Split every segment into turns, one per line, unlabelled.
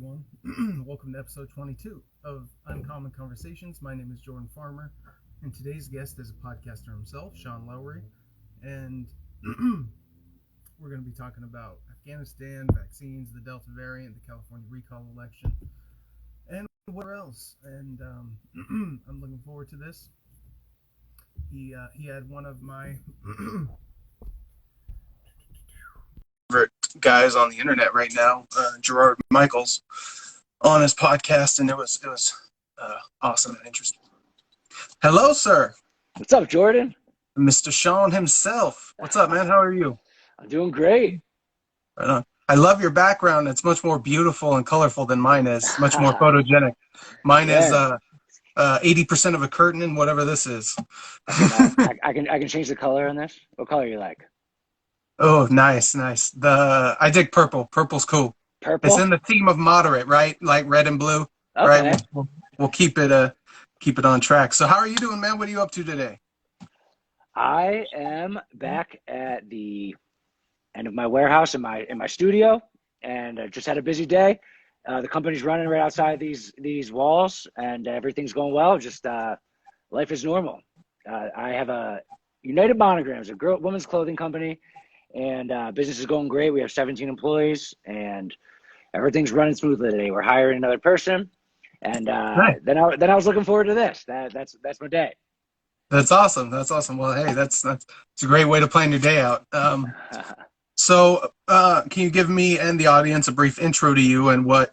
everyone. Welcome to episode 22 of UnCommon Conversations. My name is Jordan Farmer, and today's guest is a podcaster himself, Sean Lowery. And we're going to be talking about Afghanistan, vaccines, the Delta variant, the California recall election, and whatever else. And I'm looking forward to this. He had one of my guys on the internet right now, Gerard Michaels, on his podcast, and it was awesome and interesting. Hello, sir.
What's up, Jordan?
Mr. Sean himself. What's up, man? How are you?
I'm doing great.
Right on. I love your background. It's much more beautiful and colorful than mine is. Much more photogenic. Mine is 80% of a curtain and whatever this is.
I can change the color on this. What color you like?
Oh, nice. I dig purple. Purple's cool.
Purple?
It's in the theme of moderate, right? Like red and blue.
Okay.
Right? We'll keep it on track. So how are you doing, man? What are you up to today?
I am back at the end of my warehouse in my studio, and I just had a busy day. The company's running right outside these walls, and everything's going well. Just life is normal. I have a United Monograms, a women's clothing company. And business is going great. We have 17 employees, and everything's running smoothly today. We're hiring another person, and
Nice.
then I was looking forward to this. That's my day.
That's awesome. Well, hey, that's a great way to plan your day out. So can you give me and the audience a brief intro to you and what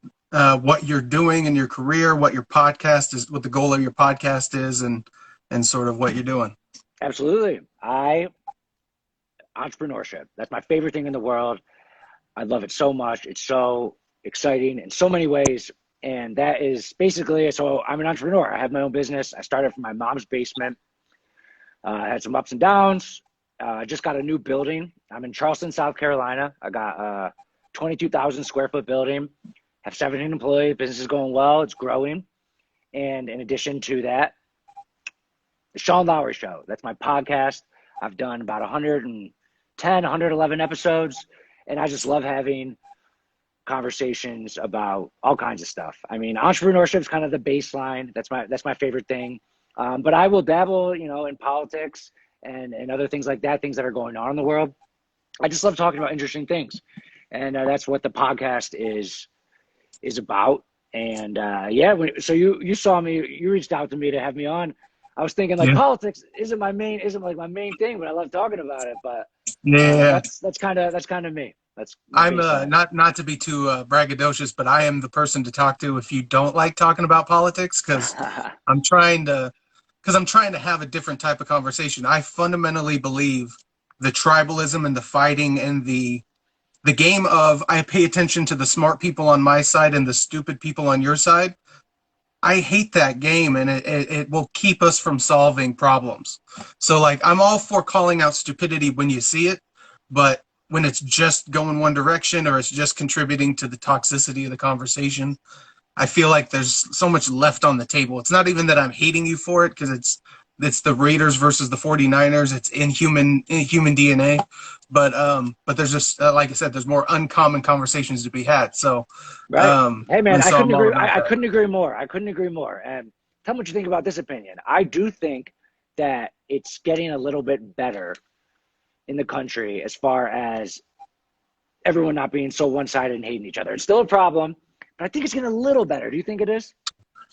you're doing in your career, what your podcast is, what the goal of your podcast is, and sort of what you're doing?
Absolutely. Entrepreneurship. That's my favorite thing in the world. I love it so much. It's so exciting in so many ways. And that is basically, so I'm an entrepreneur. I have my own business. I started from my mom's basement. I had some ups and downs. I just got a new building. I'm in Charleston, South Carolina. I got a 22,000 square foot building. Have 17 employees. Business is going well. It's growing. And in addition to that, the Sean Lowery Show. That's my podcast. I've done about 111 episodes, and I just love having conversations about all kinds of stuff. I mean, entrepreneurship is kind of the baseline. That's my favorite thing. But I will dabble, in politics and other things like that, things that are going on in the world. I just love talking about interesting things, and that's what the podcast is about. And so you saw me, you reached out to me to have me on. I was thinking politics isn't my main thing, but I love talking about it. But that's kind of me.
I'm not to be too braggadocious, but I am the person to talk to if you don't like talking about politics, because I'm trying to have a different type of conversation. I fundamentally believe the tribalism and the fighting and the game of I pay attention to the smart people on my side and the stupid people on your side. I hate that game, and it will keep us from solving problems. So, I'm all for calling out stupidity when you see it, but when it's just going one direction or it's just contributing to the toxicity of the conversation, I feel like there's so much left on the table. It's not even that I'm hating you for it, because it's the Raiders versus the 49ers. It's in human DNA. But there's just, like I said, there's more uncommon conversations to be had. So,
right. Hey, man, I couldn't agree. I
couldn't
agree more. And tell me what you think about this opinion. I do think that it's getting a little bit better in the country as far as everyone not being so one-sided and hating each other. It's still a problem, but I think it's getting a little better. Do you think it is?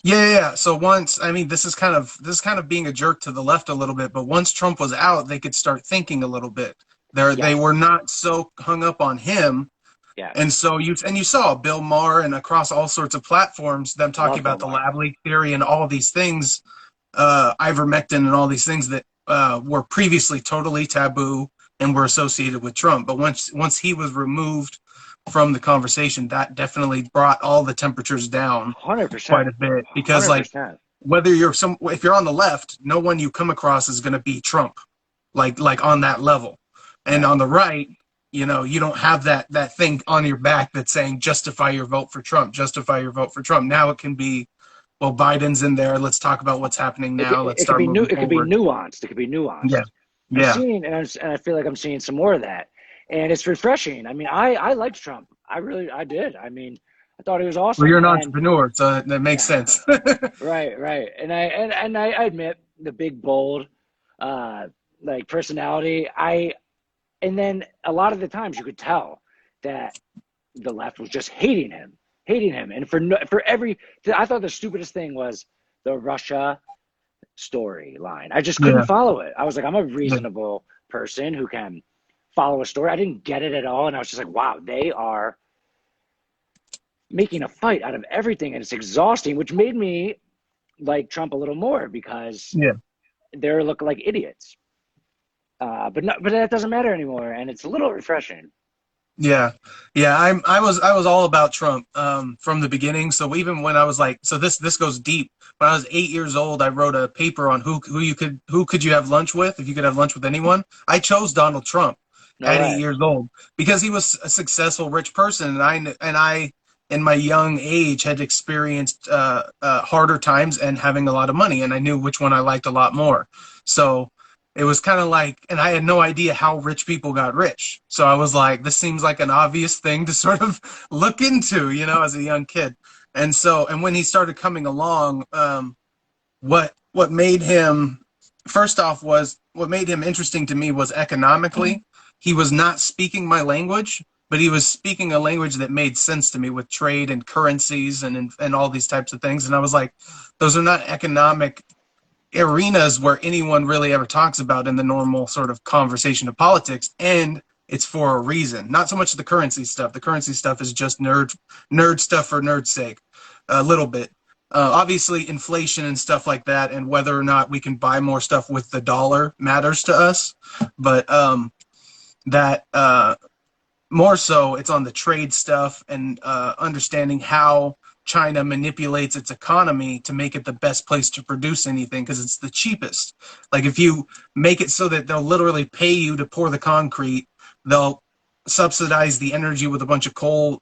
Yeah. So this is kind of being a jerk to the left a little bit, but once Trump was out, they could start thinking a little bit. They were not so hung up on him.
Yeah.
And so you saw Bill Maher and across all sorts of platforms, them talking about the lab leak theory and all these things, ivermectin and all these things that were previously totally taboo and were associated with Trump. But once he was removed from the conversation, that definitely brought all the temperatures down
100%.
quite a bit. Because
100%.
whether if you're on the left, no one you come across is going to be Trump, like on that level. And on the right, you don't have that thing on your back that's saying justify your vote for Trump, justify your vote for Trump. Now it can be, well, Biden's in there. Let's talk about what's happening now.
It could be nuanced. It could be nuanced.
Yeah.
I feel like I'm seeing some more of that, and it's refreshing. I mean, I liked Trump. I did. I mean, I thought he was
Well,
awesome.
you're an
And
entrepreneur, so that makes sense.
right, right. And I admit the big bold uh like personality. And then a lot of the times you could tell that the left was just hating him. And for every, I thought the stupidest thing was the Russia storyline. I just couldn't
Yeah,
follow it. I was like, I'm a
yeah,
reasonable person who can follow a story. I didn't get it at all, and I was just like, wow, they are making a fight out of everything, and it's exhausting, which made me like Trump a little more because
yeah.
they're looking like idiots. But that doesn't matter anymore, and it's a little refreshing.
Yeah, yeah. I was all about Trump from the beginning. So even when I was like, so this goes deep. When I was 8 years old, I wrote a paper on who could you have lunch with if you could have lunch with anyone. I chose Donald Trump
No
at eight
way.
years old because he was a successful, rich person, and I in my young age had experienced harder times and having a lot of money, and I knew which one I liked a lot more. So it was kind of like, and I had no idea how rich people got rich. So I was like, this seems like an obvious thing to sort of look into, as a young kid. And when he started coming along, what made him, first off, was what made him interesting to me was economically. He was not speaking my language, but he was speaking a language that made sense to me with trade and currencies and all these types of things. And I was like, those are not economic arenas where anyone really ever talks about in the normal sort of conversation of politics, and it's for a reason. Not so much the currency stuff. The currency stuff is just nerd stuff for nerd's sake, a little bit. Obviously, inflation and stuff like that, and whether or not we can buy more stuff with the dollar matters to us. But that more so, it's on the trade stuff and understanding how China manipulates its economy to make it the best place to produce anything because it's the cheapest. Like if you make it so that they'll literally pay you to pour the concrete, they'll subsidize the energy with a bunch of coal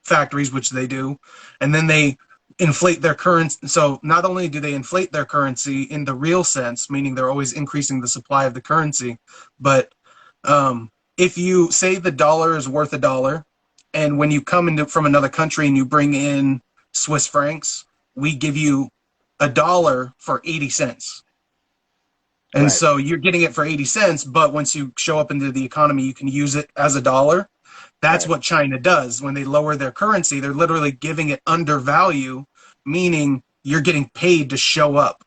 factories, which they do, and then they inflate their currency. So not only do they inflate their currency in the real sense, meaning they're always increasing the supply of the currency, but if you say the dollar is worth a dollar, and when you come into from another country and you bring in Swiss francs, we give you a dollar for 80 cents. And
Right,
so you're getting it for 80 cents, but once you show up into the economy, you can use it as a dollar. That's
right,
what China does. When they lower their currency, they're literally giving it undervalue, meaning you're getting paid to show up,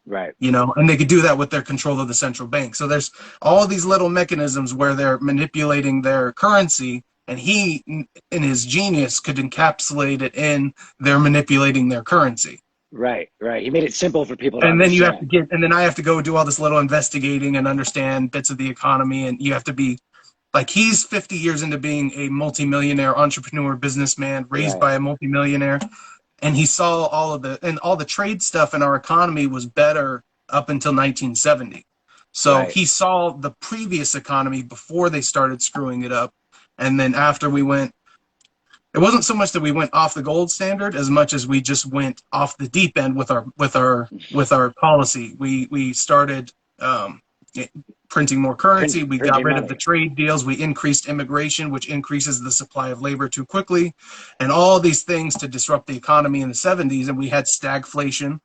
right.
and they could do that with their control of the central bank. So there's all these little mechanisms where they're manipulating their currency, and he, in his genius, could encapsulate it in they're manipulating their currency.
Right, right. He made it simple for people to
And then
understand.
and then I have to go do all this little investigating and understand bits of the economy, and you have to be like, he's 50 years into being a multimillionaire entrepreneur businessman raised
Right,
by a multimillionaire, and he saw all the trade stuff in our economy was better up until 1970. So
right,
he saw the previous economy before they started screwing it up, and then after we went, it wasn't so much that we went off the gold standard as much as we just went off the deep end with our policy. We started printing more currency. We got
printing
rid of the
money.
trade deals. We increased immigration, which increases the supply of labor too quickly, and all these things to disrupt the economy in the 70s. And we had stagflation.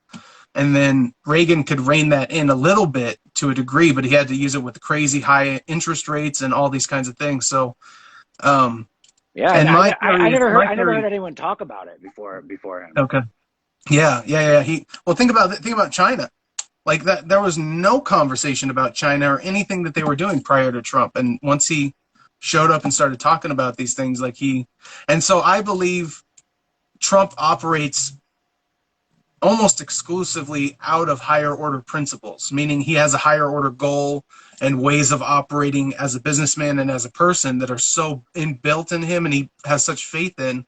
And then Reagan could rein that in a little bit to a degree, but he had to use it with crazy high interest rates and all these kinds of things. So,
Yeah,
and my
I never heard
theory,
anyone talk about it before him.
okay, yeah, yeah, yeah. Well, think about China. Like that, there was no conversation about China or anything that they were doing prior to Trump. And once he showed up and started talking about these things, and so I believe Trump operates almost exclusively out of higher order principles, meaning he has a higher order goal and ways of operating as a businessman and as a person that are so inbuilt in him, and he has such faith in,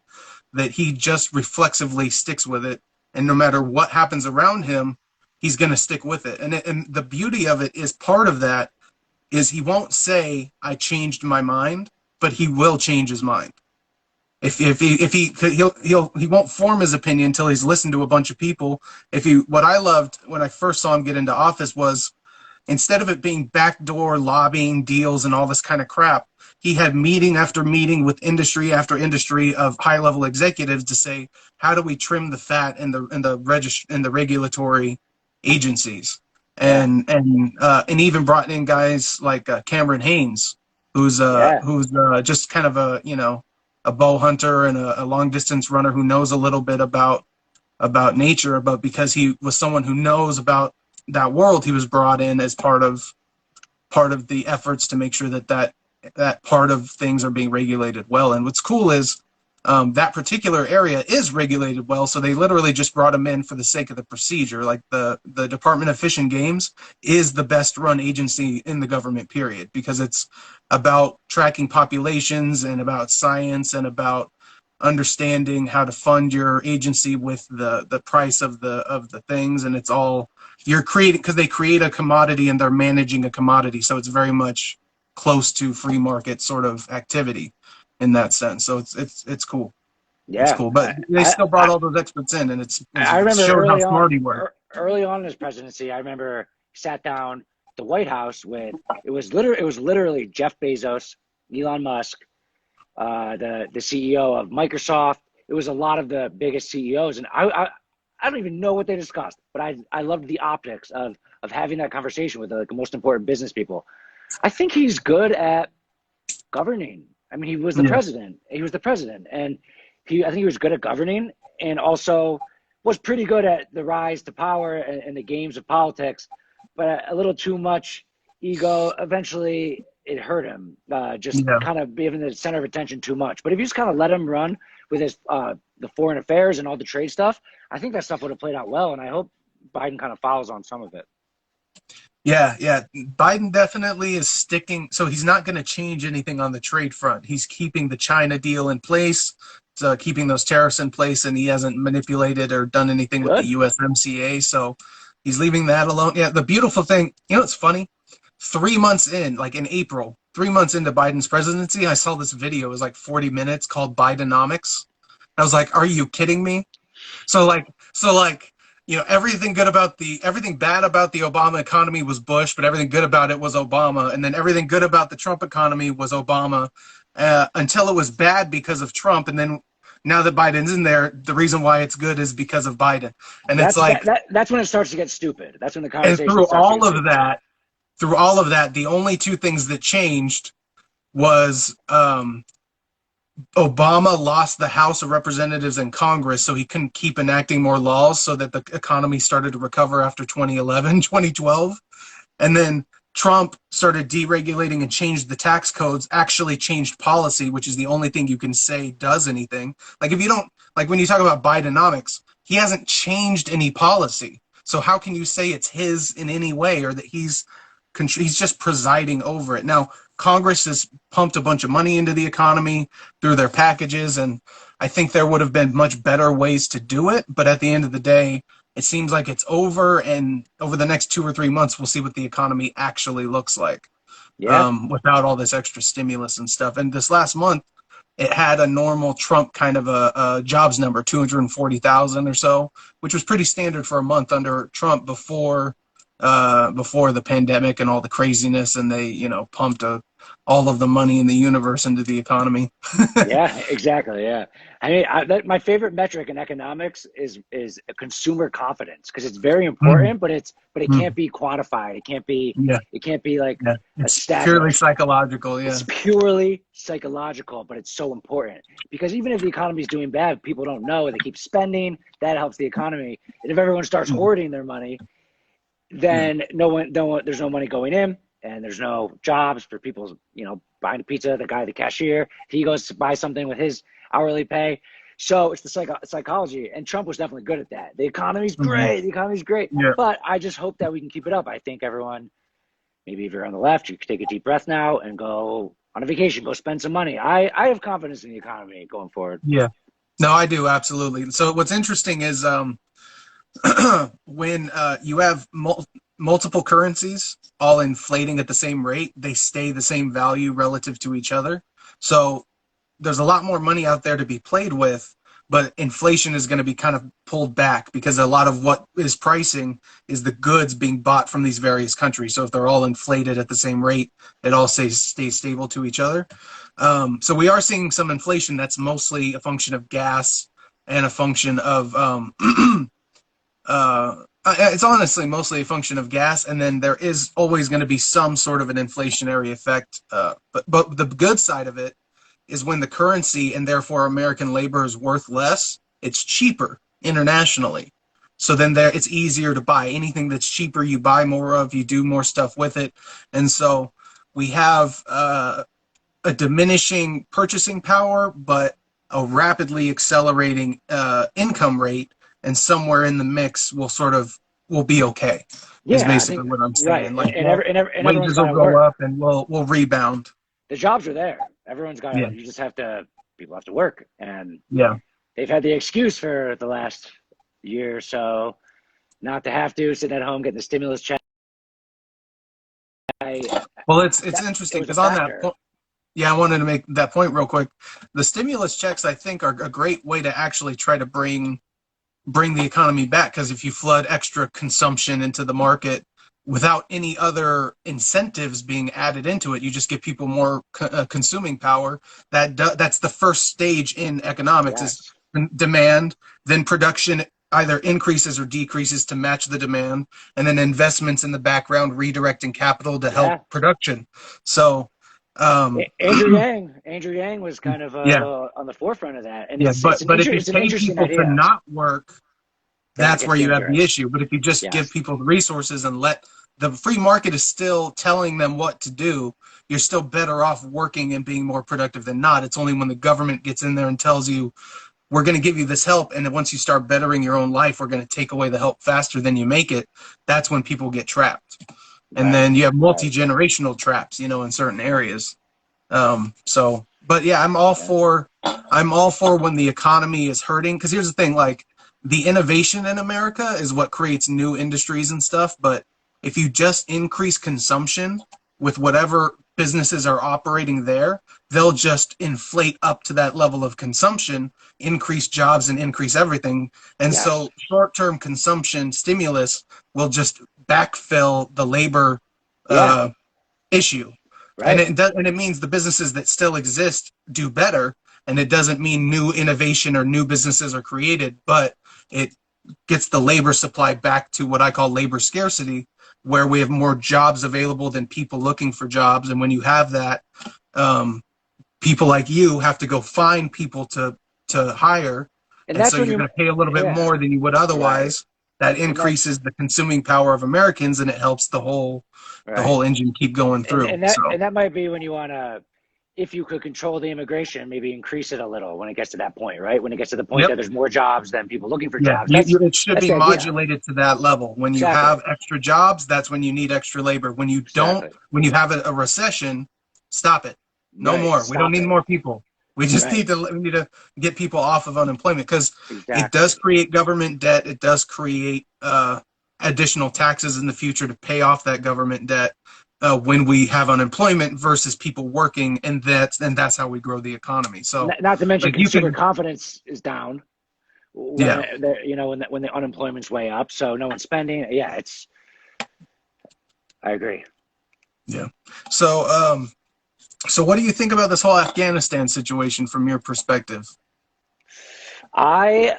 that he just reflexively sticks with it. And no matter what happens around him, he's going to stick with it. And the beauty of it is, part of that is he won't say, I changed my mind, but he will change his mind. He won't form his opinion until he's listened to a bunch of people. What I loved when I first saw him get into office was, instead of it being backdoor lobbying deals and all this kind of crap, he had meeting after meeting with industry after industry of high level executives to say, how do we trim the fat in the regulatory agencies?
Yeah.
And even brought in guys like Cameron Haynes, who's
Yeah.
just kind of a bow hunter and a long distance runner who knows a little bit about nature, but because he was someone who knows about that world, he was brought in as part of the efforts to make sure that part of things are being regulated well. And what's cool is that particular area is regulated well, so they literally just brought him in for the sake of the procedure. Like the Department of Fish and Games is the best run agency in the government, period, because it's about tracking populations and about science and about understanding how to fund your agency with the price of the things. And it's all you're creating, because they create a commodity and they're managing a commodity, so it's very much close to free market sort of activity in that sense. So it's cool. It's
Yeah.
cool, but they still brought all those experts in, and
I
it
remember
showed how smart he was.
early on in his presidency, I remember sat down at the White House with, it was literally Jeff Bezos, Elon Musk, the CEO of Microsoft. It was a lot of the biggest CEOs, and I don't even know what they discussed, but I loved the optics of having that conversation with the most important business people. I think he's good at governing. I mean, he was the
Yeah.
president. He was the president, and I think he was good at governing, and also was pretty good at the rise to power and the games of politics. But a little too much ego. Eventually, it hurt him. Just
Yeah.
kind of being the center of attention too much. But if you just kind of let him run with his the foreign affairs and all the trade stuff, I think that stuff would have played out well. And I hope Biden kind of follows on some of it.
Yeah, yeah. Biden definitely is sticking. So he's not going to change anything on the trade front. He's keeping the China deal in place, keeping those tariffs in place, and he hasn't manipulated or done anything with the
Good.
USMCA. So he's leaving that alone. Yeah, the beautiful thing, it's funny. 3 months in, like in April, 3 months into Biden's presidency, I saw this video. It was like 40 minutes called Bidenomics. I was like, are you kidding me? So like, everything bad about the Obama economy was Bush, but everything good about it was Obama, and then everything good about the Trump economy was Obama, until it was bad because of Trump, and then now that Biden's in there, the reason why it's good is because of Biden, and it's like,
That's when it starts to get stupid. That's when the
and
conversation starts to get stupid.
through all of that, the only two things that changed was Obama lost the House of Representatives and Congress, so he couldn't keep enacting more laws, so that the economy started to recover after 2011, 2012. And then Trump started deregulating and changed the tax codes, actually changed policy, which is the only thing you can say does anything. Like, if you don't, like, when you talk about Bidenomics, he hasn't changed any policy. So how can you say it's his in any way, or that he's just presiding over it? Now, Congress has pumped a bunch of money into the economy through their packages, and I think there would have been much better ways to do it. But at the end of the day, it seems like it's over, and over the next 2 or 3 months, we'll see what the economy actually looks like,
Yeah.
without all this extra stimulus and stuff. And this last month, it had a normal Trump kind of a jobs number, 240,000 or so, which was pretty standard for a month under Trump before the pandemic and all the craziness, and they pumped all of the money in the universe into the economy.
Yeah, exactly. Yeah. I mean, my favorite metric in economics is consumer confidence, because it's very
Mm,
important, but it
mm,
can't be quantified.
yeah,
It can't be like
yeah. It's purely
established.
psychological. Yeah.
It's purely psychological, but it's so important, because even if the economy is doing bad, people don't know. They keep spending. That helps the economy. And if everyone starts
Mm,
hoarding their money,
yeah.
then there's no money going in, and there's no jobs for people, buying a pizza, the cashier, he goes to buy something with his hourly pay. So it's the psychology, and Trump was definitely good at that. The economy's
Mhm.
great. The economy's great.
Yeah.
But I just hope that we can keep it up. I think everyone, maybe if you're on the left, you can take a deep breath now and go on a vacation, go spend some money. I have confidence in the economy going forward.
Yeah. No, I do, absolutely. So what's interesting is when you have multiple currencies all inflating at the same rate, they stay the same value relative to each other. So there's a lot more money out there to be played with, but inflation is going to be kind of pulled back because a lot of what is pricing is the goods being bought from these various countries. So if they're all inflated at the same rate, it all stays stable to each other. So we are seeing some inflation that's mostly a function of gas and a function of it's honestly mostly a function of gas, and then there is always going to be some sort of an inflationary effect. But the good side of it is when the currency and therefore American labor is worth less, it's cheaper internationally. So then it's easier to buy. Anything that's cheaper, you buy more of, you do more stuff with it. And so we have a diminishing purchasing power, but a rapidly accelerating income rate, and somewhere in the mix will be okay.
Yeah,
is
I
basically
think
what I'm saying.
right.
Like
And everyone's
wages will
got to
go
work.
up and we'll rebound.
The jobs are there. Everyone's got
Yeah.
to. You just have to. People have to work, and
Yeah.
they've had the excuse for the last year or so not to have to sit at home getting the stimulus check.
Well, it's
It
interesting
was a
because on that
factor.
point, yeah, I wanted to make that point real quick. The stimulus checks, I think, are a great way to actually try to bring the economy back, because if you flood extra consumption into the market without any other incentives being added into it, you just give people more consuming power. That's the first stage in economics is
Yes.
demand, then production either increases or decreases to match the demand, and then investments in the background redirecting capital to help
Yeah.
production. So
Andrew Yang was kind of
yeah,
on the forefront of that, and
yeah, but if you
it's an
pay
interesting
people to
idea.
not work,
That
that's
gets
where you have the
dangerous.
issue. But if you just give
Yes.
people the resources and let the free market is still telling them what to do, you're still better off working and being more productive than not. It's only when the government gets in there and tells you, we're going to give you this help, and then once you start bettering your own life, we're going to take away the help faster than you make it. That's when people get trapped. And
Right.
then you have
Right.
multi-generational traps, in certain areas. But yeah,
Yeah.
I'm all for when the economy is hurting. Because here's the thing, like the innovation in America is what creates new industries and stuff. But if you just increase consumption with whatever businesses are operating there, they'll just inflate up to that level of consumption, increase jobs and increase everything. And
Yes.
so short-term consumption stimulus will just backfill the labor
Yeah.
uh, issue. And
Right.
it means the businesses that still exist do better, and it doesn't mean new innovation or new businesses are created, but it gets the labor supply back to what I call labor scarcity, where we have more jobs available than people looking for jobs. And when you have that, um, people like you have to go find people to hire,
And
and
that's
so
when
you're
you.
going to pay a little bit
Yeah.
more than you would
Right.
otherwise. That
And that's
increases the consuming power of Americans, and it helps the
right.
whole engine keep going through. So
And that might be when you want to, if you could control the immigration, maybe increase it a little when it gets to that point, right? When it gets to the point
yep.
that there's more jobs than people looking for
Yeah,
jobs.
it should
That's
be
the idea.
modulated to that level. When you
Exactly.
have extra jobs, that's when you need extra labor. When you don't,
Exactly.
when you have a recession, stop it. No
Right.
more. We don't
Stop
need
it.
more people. We just
Right.
need to get people off of unemployment, because it does
Exactly.
create government debt. It does create additional taxes in the future to pay off that government debt when we have unemployment versus people working, and that's how we grow the economy. So,
Not to mention
like you
consumer
can,
confidence is down
yeah,
when the unemployment's way up, so no one's spending. Yeah, I agree.
yeah. So, So what do you think about this whole Afghanistan situation from your perspective?
I've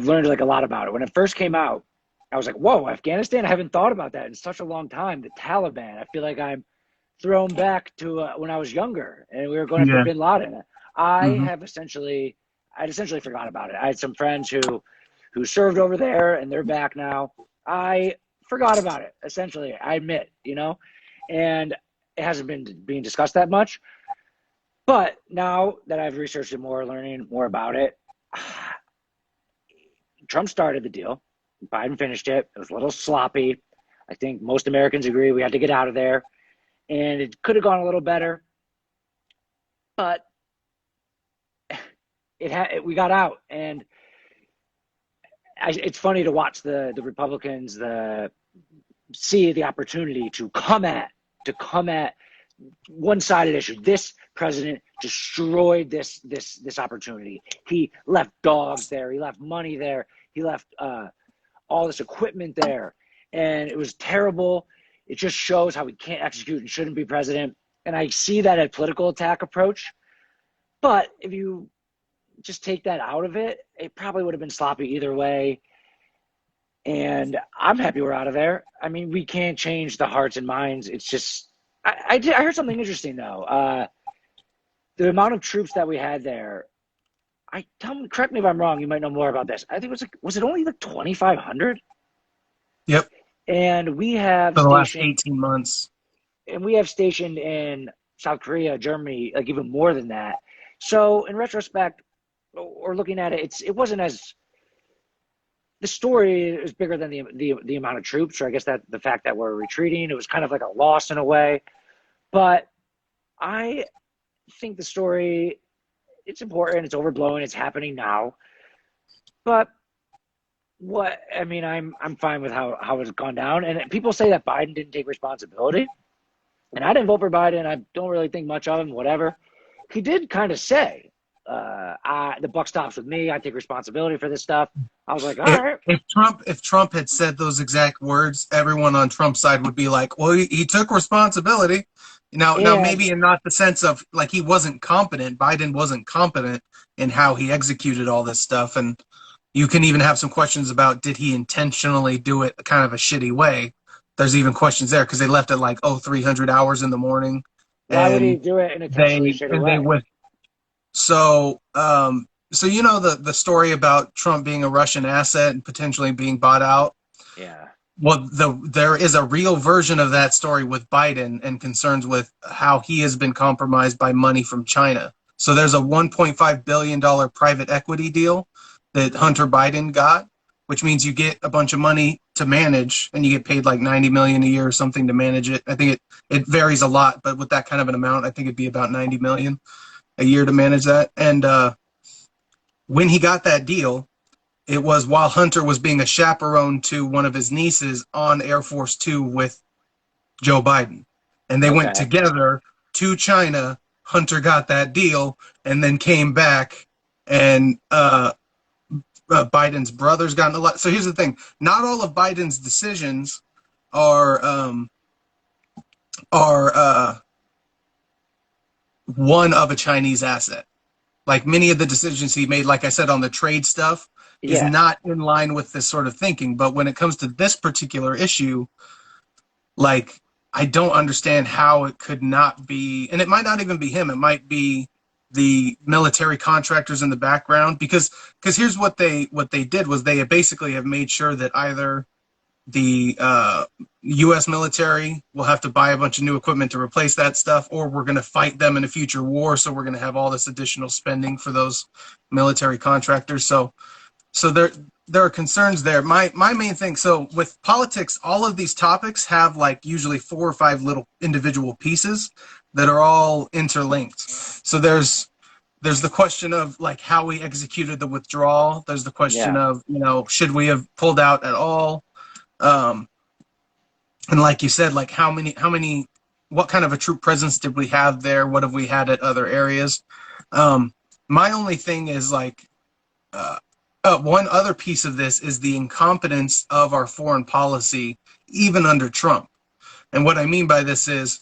learned like a lot about it. When it first came out, I was like, whoa, Afghanistan? I haven't thought about that in such a long time. The Taliban. I feel like I'm thrown back to when I was younger and we were going after
Yeah.
bin Laden. I
Hmm.
have essentially I'd essentially forgot about it. I had some friends who served over there and they're back now. I forgot about it, essentially. I admit, and it hasn't been being discussed that much. But now that I've researched it more, learning more about it, Trump started the deal. Biden finished it. It was a little sloppy. I think most Americans agree we had to get out of there. And it could have gone a little better, but we got out. And it's funny to watch the Republicans see the opportunity to come at one-sided issue. This president destroyed this opportunity. He left dogs there. He left money there. He left all this equipment there, and it was terrible. It just shows how he can't execute and shouldn't be president. And I see that as political attack approach. But if you just take that out of it, it probably would have been sloppy either way. And I'm happy we're out of there. I mean, we can't change the hearts and minds. It's just, I heard something interesting though. The amount of troops that we had there, correct me if I'm wrong, you might know more about this. I think was it only like 2,500?
Yep.
And we have
for the last 18 months.
And we have stationed in South Korea, Germany, like even more than that. So in retrospect, or looking at it, it wasn't as, the story is bigger than the amount of troops, or I guess that the fact that we're retreating, it was kind of like a loss in a way. But I think the story, it's important, it's overblown, it's happening now. But I'm fine with how it's gone down. And people say that Biden didn't take responsibility. And I didn't vote for Biden. I don't really think much of him, whatever. He did kind of say, the buck stops with me. I take responsibility for this stuff. I was like, all right.
If Trump had said those exact words, everyone on Trump's side would be like, well, he took responsibility. Now maybe in not the sense of like he wasn't competent. Biden wasn't competent in how he executed all this stuff. And you can even have some questions about, did he intentionally do it kind of a shitty way? There's even questions there because they left at like 300 hours in the morning.
Why would he do it in a intentionally shitty way?
So you know the story about Trump being a Russian asset and potentially being bought out?
Yeah.
Well, there is a real version of that story with Biden and concerns with how he has been compromised by money from China. So there's a $1.5 billion private equity deal that Hunter Biden got, which means you get a bunch of money to manage and you get paid like $90 million a year or something to manage it. I think it varies a lot, but with that kind of an amount, I think it'd be about $90 million a year to manage that. And when he got that deal, it was while Hunter was being a chaperone to one of his nieces on Air Force Two with Joe Biden. And they went together to China. Hunter got that deal and then came back, and Biden's brothers got in a lot. So here's the thing. Not all of Biden's decisions are one of a Chinese asset. Like many of the decisions he made, like I said, on the trade stuff, is not in line with this sort of thinking. But when it comes to this particular issue, like, I don't understand how it could not be, and it might not even be him. It might be the military contractors in the background, because here's what they did was they basically have made sure that either the U.S. military will have to buy a bunch of new equipment to replace that stuff, or we're going to fight them in a future war, so we're going to have all this additional spending for those military contractors. So there are concerns there. My main thing, so with politics, all of these topics have like usually 4 or 5 little individual pieces that are all interlinked. So there's the question of like how we executed the withdrawal. There's the question of, should we have pulled out at all? And like you said, like how many, what kind of a troop presence did we have there? What have we had at other areas? My only thing is like, one other piece of this is the incompetence of our foreign policy, even under Trump. And what I mean by this is,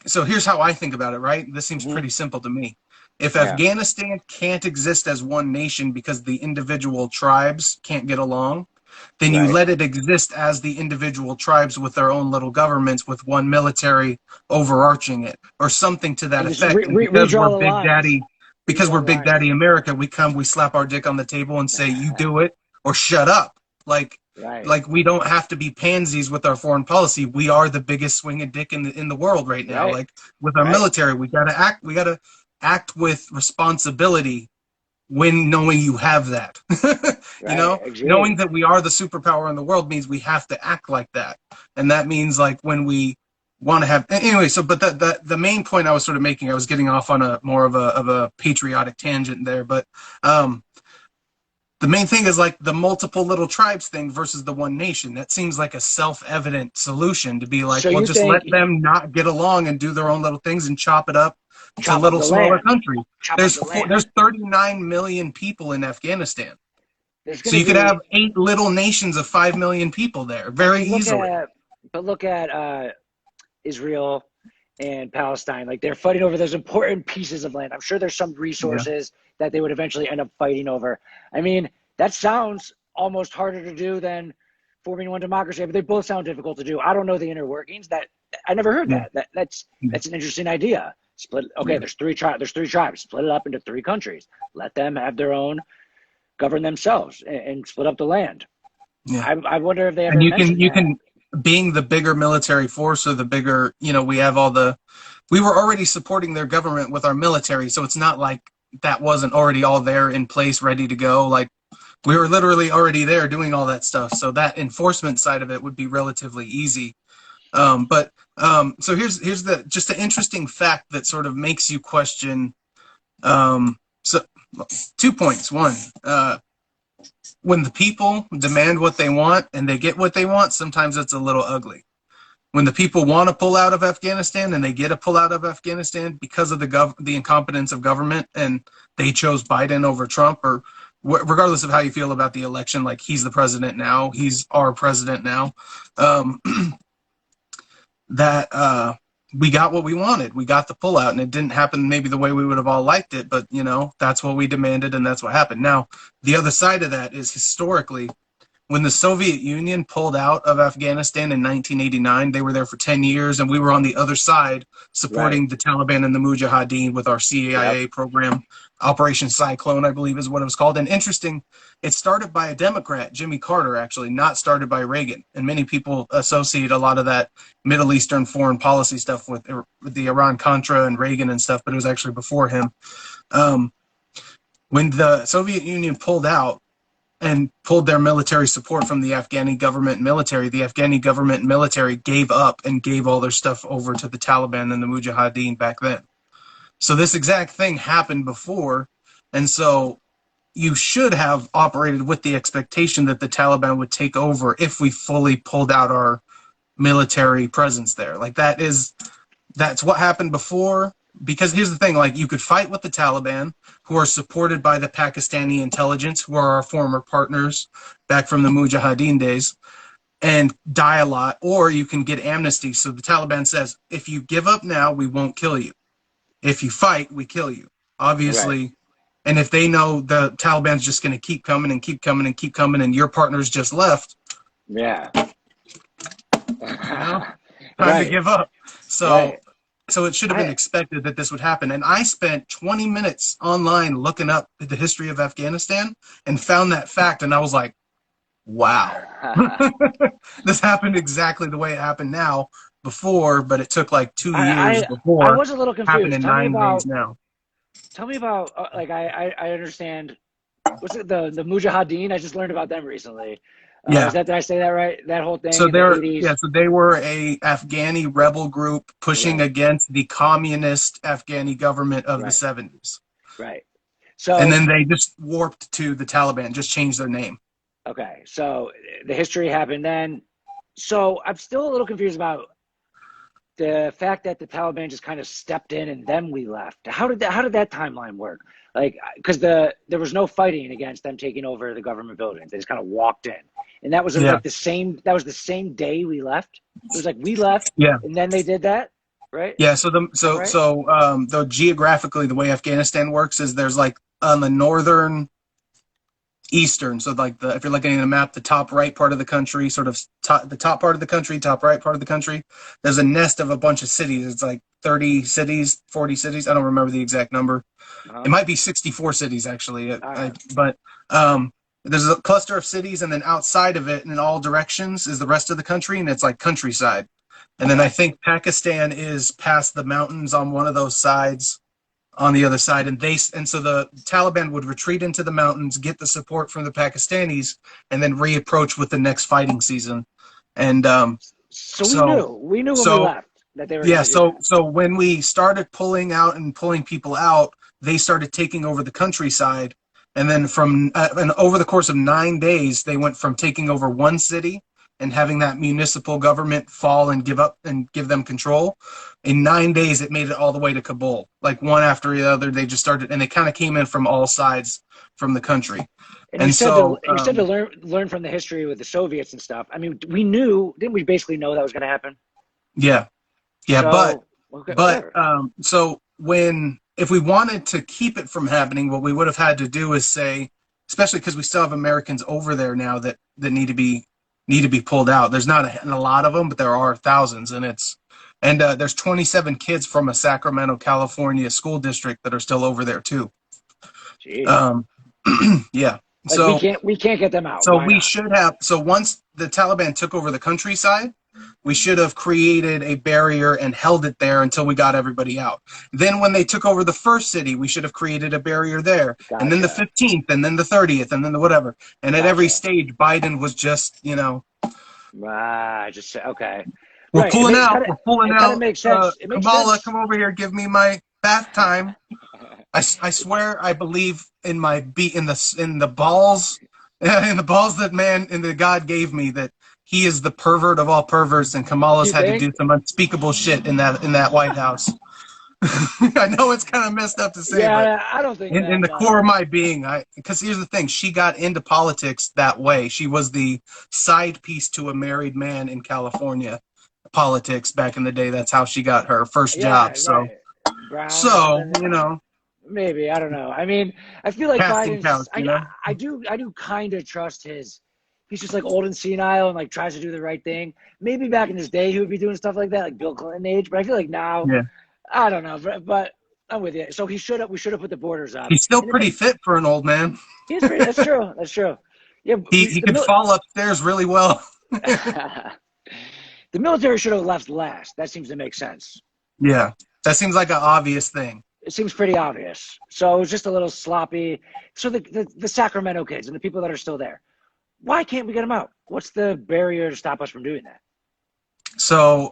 so here's how I think about it, right? This seems pretty simple to me. If Afghanistan can't exist as one nation because the individual tribes can't get along, then you let it exist as the individual tribes with their own little governments with one military overarching it, or something to that effect. Because we're Big Daddy America, we slap our dick on the table and say, you do it or shut up. Like we don't have to be pansies with our foreign policy. We are the biggest swinging dick in the world right now. Like with our military, we gotta act with responsibility when knowing you have that. Knowing that we are the superpower in the world means we have to act like that. And that means like when we want to have, anyway, so but the main point I was sort of making, I was getting off on a more of a patriotic tangent there, but the main thing is like the multiple little tribes thing versus the one nation. That seems like a self-evident solution to be like, so well, just let them not get along and do their own little things and chop it up It's a
chop up
little
the
smaller
land,
country.
chop up the land.
There's 39 million people in Afghanistan.
There's
So
going to
you could
be,
have 8 little nations of 5 million people there very easily.
look at Israel and Palestine. Like they're fighting over those important pieces of land. I'm sure there's some
Yeah.
resources that they would eventually end up fighting over. I mean, that sounds almost harder to do than forming one democracy, but they both sound difficult to do. I don't know the inner workings. That I never heard
Yeah.
that. That's an interesting idea. Split. Okay,
Yeah.
there's three tribes. Split it up into 3 countries. Let them have their own, govern themselves, and split up the land.
Yeah.
I wonder if they ever
And
mentioned
you
that.
can being the bigger military force, or the bigger, we have we were already supporting their government with our military, so it's not like that wasn't already all there in place, ready to go. Like we were literally already there doing all that stuff. So that enforcement side of it would be relatively easy. So here's just an interesting fact that sort of makes you question. So 2 points. One, when the people demand what they want and they get what they want, sometimes it's a little ugly. When the people want to pull out of Afghanistan and they get a pull out of Afghanistan because of the incompetence of government, and they chose Biden over Trump, or regardless of how you feel about the election, like he's the president now, he's our president now, that we got what we wanted. We got the pullout, and it didn't happen maybe the way we would have all liked it, but that's what we demanded, and that's what happened. Now, the other side of that is, historically, when the Soviet Union pulled out of Afghanistan in 1989, they were there for 10 years, and we were on the other side supporting the Taliban and the Mujahideen with our CIA program. Operation Cyclone, I believe, is what it was called. And interesting, it started by a Democrat, Jimmy Carter, actually, not started by Reagan. And many people associate a lot of that Middle Eastern foreign policy stuff with the Iran-Contra and Reagan and stuff, but it was actually before him. When the Soviet Union pulled out and pulled their military support from the Afghani government and military, the Afghani government and military gave up and gave all their stuff over to the Taliban and the Mujahideen back then. So this exact thing happened before, and so you should have operated with the expectation that the Taliban would take over if we fully pulled out our military presence there. Like that's what happened before. Because here's the thing, like you could fight with the Taliban, who are supported by the Pakistani intelligence, who are our former partners back from the Mujahideen days, and die a lot, or you can get amnesty. So the Taliban says, if you give up now, we won't kill you. If you fight, we kill you. Obviously, and if they know the Taliban's just going to keep coming and keep coming and keep coming, and your partner's just left,
time
to give up. So it should have been expected that this would happen. And I spent 20 minutes online looking up the history of Afghanistan and found that fact, and I was like, wow. This happened exactly the way it happened now before, but it took like 2 years before.
I was a little confused.
Happened in 9 days now.
Tell me about, I understand, what's it, the Mujahideen? I just learned about them recently. Did I say that right? That whole thing.
So
in the 80s?
so they were a Afghani rebel group pushing against the communist Afghani government of the 70s.
Right. So
and then they just warped to the Taliban, just changed their name.
Okay. So the history happened then. So I'm still a little confused about the fact that the Taliban just kind of stepped in and then we left. How did that timeline work? Like, because there was no fighting against them taking over the government buildings. They just kind of walked in, and that was like the same. That was the same day we left. It was like we left, and then they did that, right?
Yeah. So geographically, the way Afghanistan works is there's like on the northern eastern. So like if you're looking at a map, the top right part of the country, sort of the top part of the country, top right part of the country, there's a nest of a bunch of cities. It's like 30 cities, 40 cities. I don't remember the exact number. It might be 64 cities actually. But there's a cluster of cities, and then outside of it in all directions is the rest of the country, and it's like countryside. And then I think Pakistan is past the mountains on one of those sides, on the other side, and so the Taliban would retreat into the mountains, get the support from the Pakistanis, and then reapproach with the next fighting season. And
we knew when we left that they were.
So when we started pulling out and pulling people out, they started taking over the countryside, and then and over the course of 9 days, they went from taking over one city and having that municipal government fall and give up and give them control. In 9 days, it made it all the way to Kabul. Like one after the other, they just started, and they kind of came in from all sides from the country.
And
And so,
you said to learn from the history with the Soviets and stuff. I mean, we knew, didn't we basically know that was going to happen?
yeah, yeah,
So,
so if we wanted to keep it from happening, what we would have had to do is say, especially because we still have Americans over there now that need to be pulled out. There's not a lot of them, but there are thousands, and there's 27 kids from a Sacramento, California school district that are still over there too.
Jeez.
Yeah.
Like
So
we can't get them out.
So we should have. So once the Taliban took over the countryside, we should have created a barrier and held it there until we got everybody out. Then when they took over the first city, we should have created a barrier there.
Gotcha.
And then the 15th, and then the 30th, and then the whatever. And at every stage, Biden was just,
just okay.
We're pulling out. We're pulling out.
It makes sense.
Kamala, come over here. Give me my bath time. I swear, I believe in my in the balls that God gave me, that he is the pervert of all perverts, and Kamala's had to do some unspeakable shit in that White House. I know it's kind of messed up to say, but
I don't think
in the core of my being, because here's the thing, she got into politics that way. She was the side piece to a married man in California politics back in the day. That's how she got her first job. So,
Brown, maybe, I don't know. I mean, I feel like Biden's, I do kind of trust he's just like old and senile and like tries to do the right thing. Maybe back in his day he would be doing stuff like that, like Bill Clinton age, but I feel like now, I don't know, but I'm with you. So we should have put the borders up.
He's still pretty fit for an old man.
That's true. Yeah,
he could fall upstairs really well.
The military should have left last. That seems to make sense.
Yeah, that seems like an obvious thing.
It seems pretty obvious. So it was just a little sloppy. So the Sacramento kids and the people that are still there, why can't we get them out? What's the barrier to stop us from doing that?
So,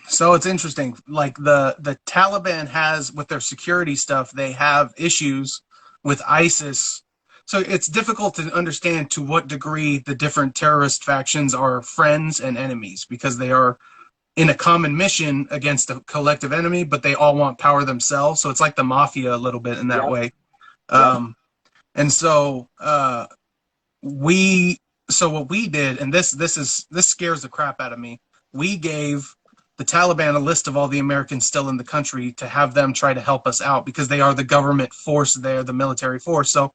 so it's interesting. Like the Taliban has, with their security stuff, they have issues with ISIS. So it's difficult to understand to what degree the different terrorist factions are friends and enemies, because they are in a common mission against a collective enemy, but they all want power themselves. So it's like the mafia a little bit in that way. And so what we did, and this scares the crap out of me. We gave the Taliban a list of all the Americans still in the country to have them try to help us out, because they are the government force there, the military force. So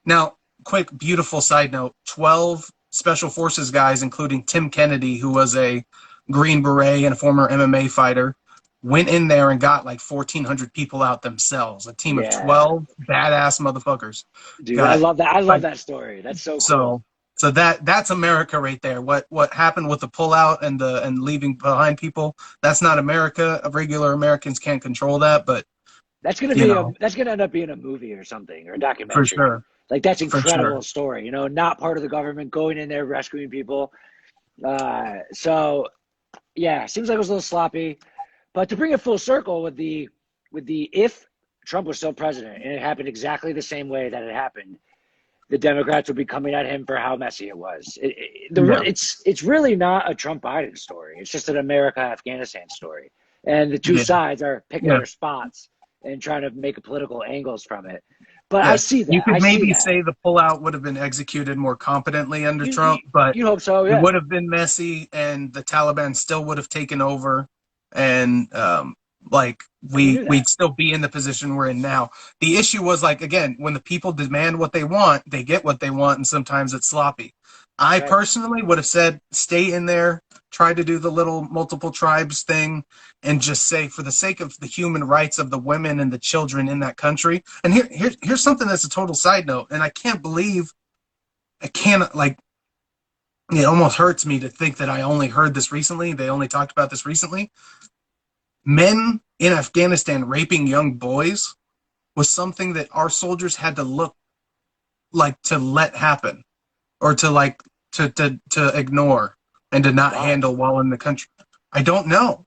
now, quick, beautiful side note, 12 special forces guys, including Tim Kennedy, who was a Green Beret and a former MMA fighter, went in there and got like 1,400 people out themselves. A team of 12 badass motherfuckers.
Dude, I love that. I love that story. That's so cool.
So that's America right there. What happened with the pullout and leaving behind people, that's not America. Regular Americans can't control that, but
that's gonna end up being a movie or something, or a documentary.
For sure.
Like, that's incredible story. Not part of the government, going in there rescuing people. So yeah, seems like it was a little sloppy. But to bring it full circle with the if Trump was still president and it happened exactly the same way that it happened, the Democrats would be coming at him for how messy it was. It's really not a Trump Biden story. It's just an America-Afghanistan story. And the two sides are picking their spots and trying to make political angles from it. But I see that.
You could maybe say the pullout would have been executed more competently under Trump, but
you hope so,
it would have been messy, and the Taliban still would have taken over, and we'd still be in the position we're in now. The issue was, like, again, when the people demand what they want, they get what they want, and sometimes it's sloppy. I personally would have said, stay in there, try to do the little multiple tribes thing, and just say, for the sake of the human rights of the women and the children in that country. And here's something that's a total side note, and it almost hurts me to think that I only heard this recently. They only talked about this recently. Men in Afghanistan raping young boys was something that our soldiers had to look like to let happen, or to ignore and to not handle while in the country. I don't know.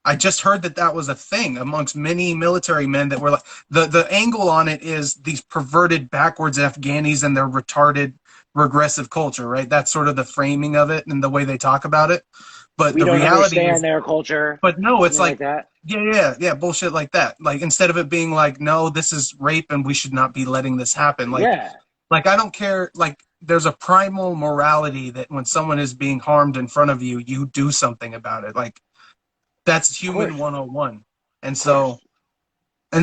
I just heard that that was a thing amongst many military men that were like, the angle on it is these perverted backwards Afghanis and their retarded regressive culture, right? That's sort of the framing of it and the way they talk about it. But
We
the
don't
reality
understand
is,
their culture,
but no, it's
something like
like,
that.
yeah, bullshit like that. Like instead of it being like, no, this is rape and we should not be letting this happen.
Yeah,
Like I don't care. Like there's a primal morality that when someone is being harmed in front of you, you do something about it. Like that's
of
human
course,
101. And
of course.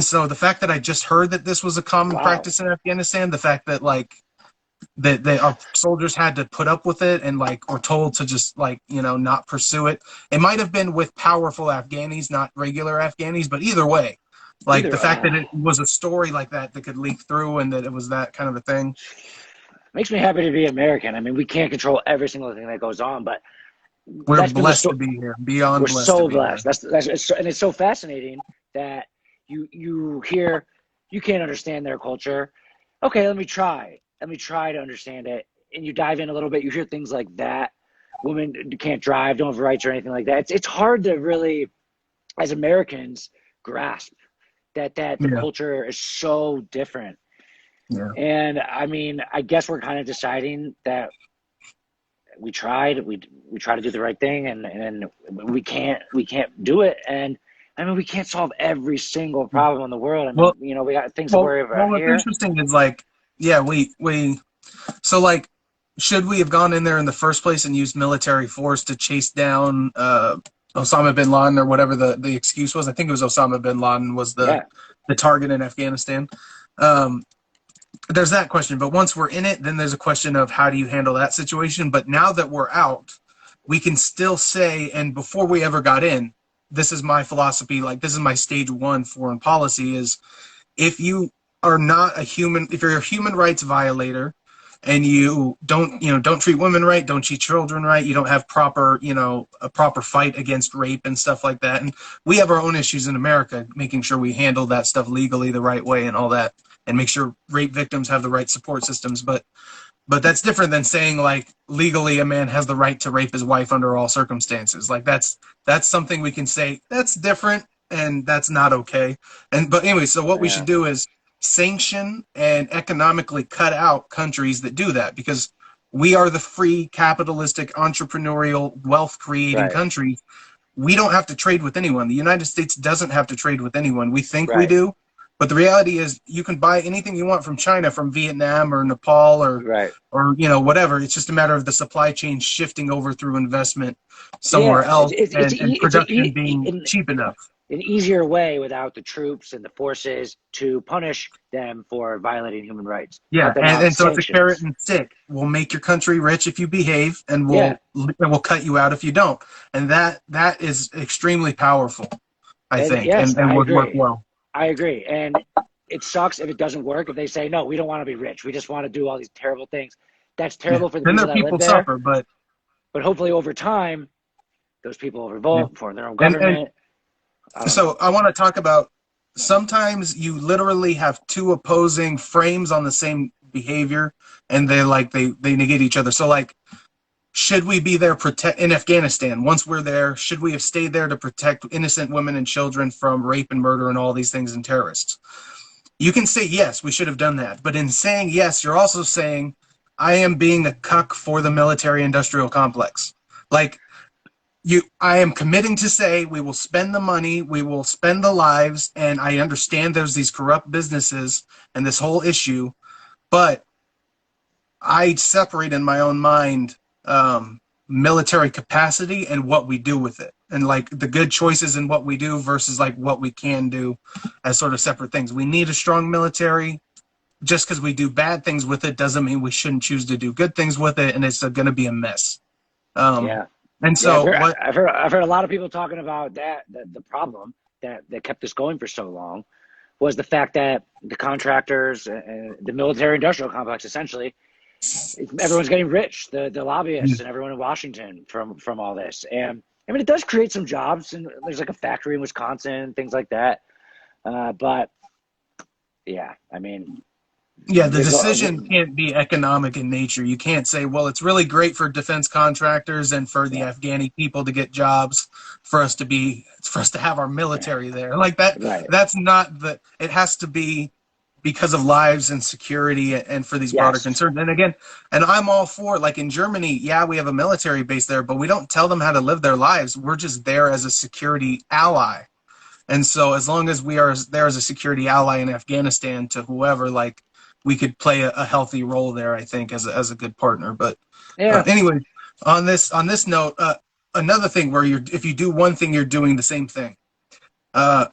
so the fact that I just heard that this was a common
Wow.
practice in Afghanistan, the fact that like that our soldiers had to put up with it and like were told to just like not pursue it. It might have been with powerful Afghanis, not regular Afghanis, but either way, like
Either
the fact that it was a story like that that could leak through and that it was that kind of a thing.
makes me happy to be American. I mean, we can't control every single thing that goes on, but
We're
that's been the
blessed to
story.
be here, beyond
We're
blessed to
so
be here.
blessed. And it's so fascinating that you hear you can't understand their culture. Okay, let me try. Let me try to understand it. And you dive in a little bit. You hear things like that. Women can't drive, don't have rights or anything like that. It's hard to really, as Americans, grasp that the
Yeah,
culture is so different.
yeah.
And I mean, I guess we're kind of deciding that we try to do the right thing, and we can't do it. And I mean, we can't solve every single problem in the world. I mean,
Well,
we got things to worry about
what's
here.
interesting is like, yeah, we so like, should we have gone in there in the first place and used military force to chase down Osama bin Laden or whatever the excuse was? I think it was Osama bin Laden was
Yeah,
the target in Afghanistan. Um, there's that question, but once we're in it, then there's a question of how do you handle that situation. But now that we're out, we can still say, and before we ever got in, this is my philosophy. Like this is my stage one foreign policy: is if you are not a human, if you're a human rights violator and you don't treat women right, don't treat children right, you don't have proper a proper fight against rape and stuff like that. And we have our own issues in America, making sure we handle that stuff legally the right way and all that, and make sure rape victims have the right support systems. But that's different than saying like legally a man has the right to rape his wife under all circumstances. Like that's something we can say that's different and that's not okay. And but anyway, so what we should
yeah,
do is sanction and economically cut out countries that do that, because we are the free capitalistic entrepreneurial wealth creating
right,
country. We don't have to trade with anyone. The United States doesn't have to trade with anyone. We think we
right,
do, but the reality is you can buy anything you want from China, from Vietnam or Nepal
right.
or whatever. It's just a matter of the supply chain shifting over through investment somewhere
Yeah,
else and production
e-
being cheap enough.
an easier way without the troops and the forces to punish them for violating human rights.
Yeah,
Cut them out,
and so it's a carrot
sanctions.
and stick. We'll make your country rich if you behave, and
Yeah,
we'll cut you out if you don't. And that is extremely powerful, I
and
think,
yes,
and
I
would work
agree.
well.
I agree. And it sucks if it doesn't work. If they say, no, we don't want to be rich. We just want to do all these terrible things. That's
Yeah,
terrible for the
then
people
their
that live
people
there.
suffer, but
But hopefully over time, those people will
yeah,
revolt, form their own
and
government. I don't know.
so I want to talk about sometimes you literally have two opposing frames on the same behavior, and they negate each other. So like, should we be there protect in Afghanistan? Once we're there, should we have stayed there to protect innocent women and children from rape and murder and all these things and terrorists? You can say yes, we should have done that, but in saying yes, you're also saying I am being a cuck for the military industrial complex. Like, I am committing to say we will spend the money, we will spend the lives, and I understand there's these corrupt businesses and this whole issue, but I separate in my own mind military capacity and what we do with it, and like the good choices in what we do versus like what we can do as sort of separate things. We need a strong military. Just because we do bad things with it doesn't mean we shouldn't choose to do good things with it, and it's going to be a mess. Um,
Yeah.
and
Yeah,
so what
I've heard a lot of people talking about that. The problem that kept us going for so long was the fact that the contractors, the military industrial complex, essentially, everyone's getting rich. The lobbyists and everyone in Washington from all this. And I mean, it does create some jobs, and there's like a factory in Wisconsin, things like that. But yeah, I mean,
Yeah, the decision can't be economic in nature. You can't say, well, it's really great for defense contractors and for the
yeah,
Afghani people to get jobs, for us to have our military there. Like that,
right.
that's not the, it has to be because of lives and security and for these broader
Yes,
concerns. And again, and I'm all for, like in Germany, yeah, we have a military base there, but we don't tell them how to live their lives. We're just there as a security ally. And so as long as we are there as a security ally in Afghanistan to whoever, like we could play a healthy role there, I think, as a good partner. But
yeah,
anyway, on this note, another thing where if you do one thing, you're doing the same thing. Uh,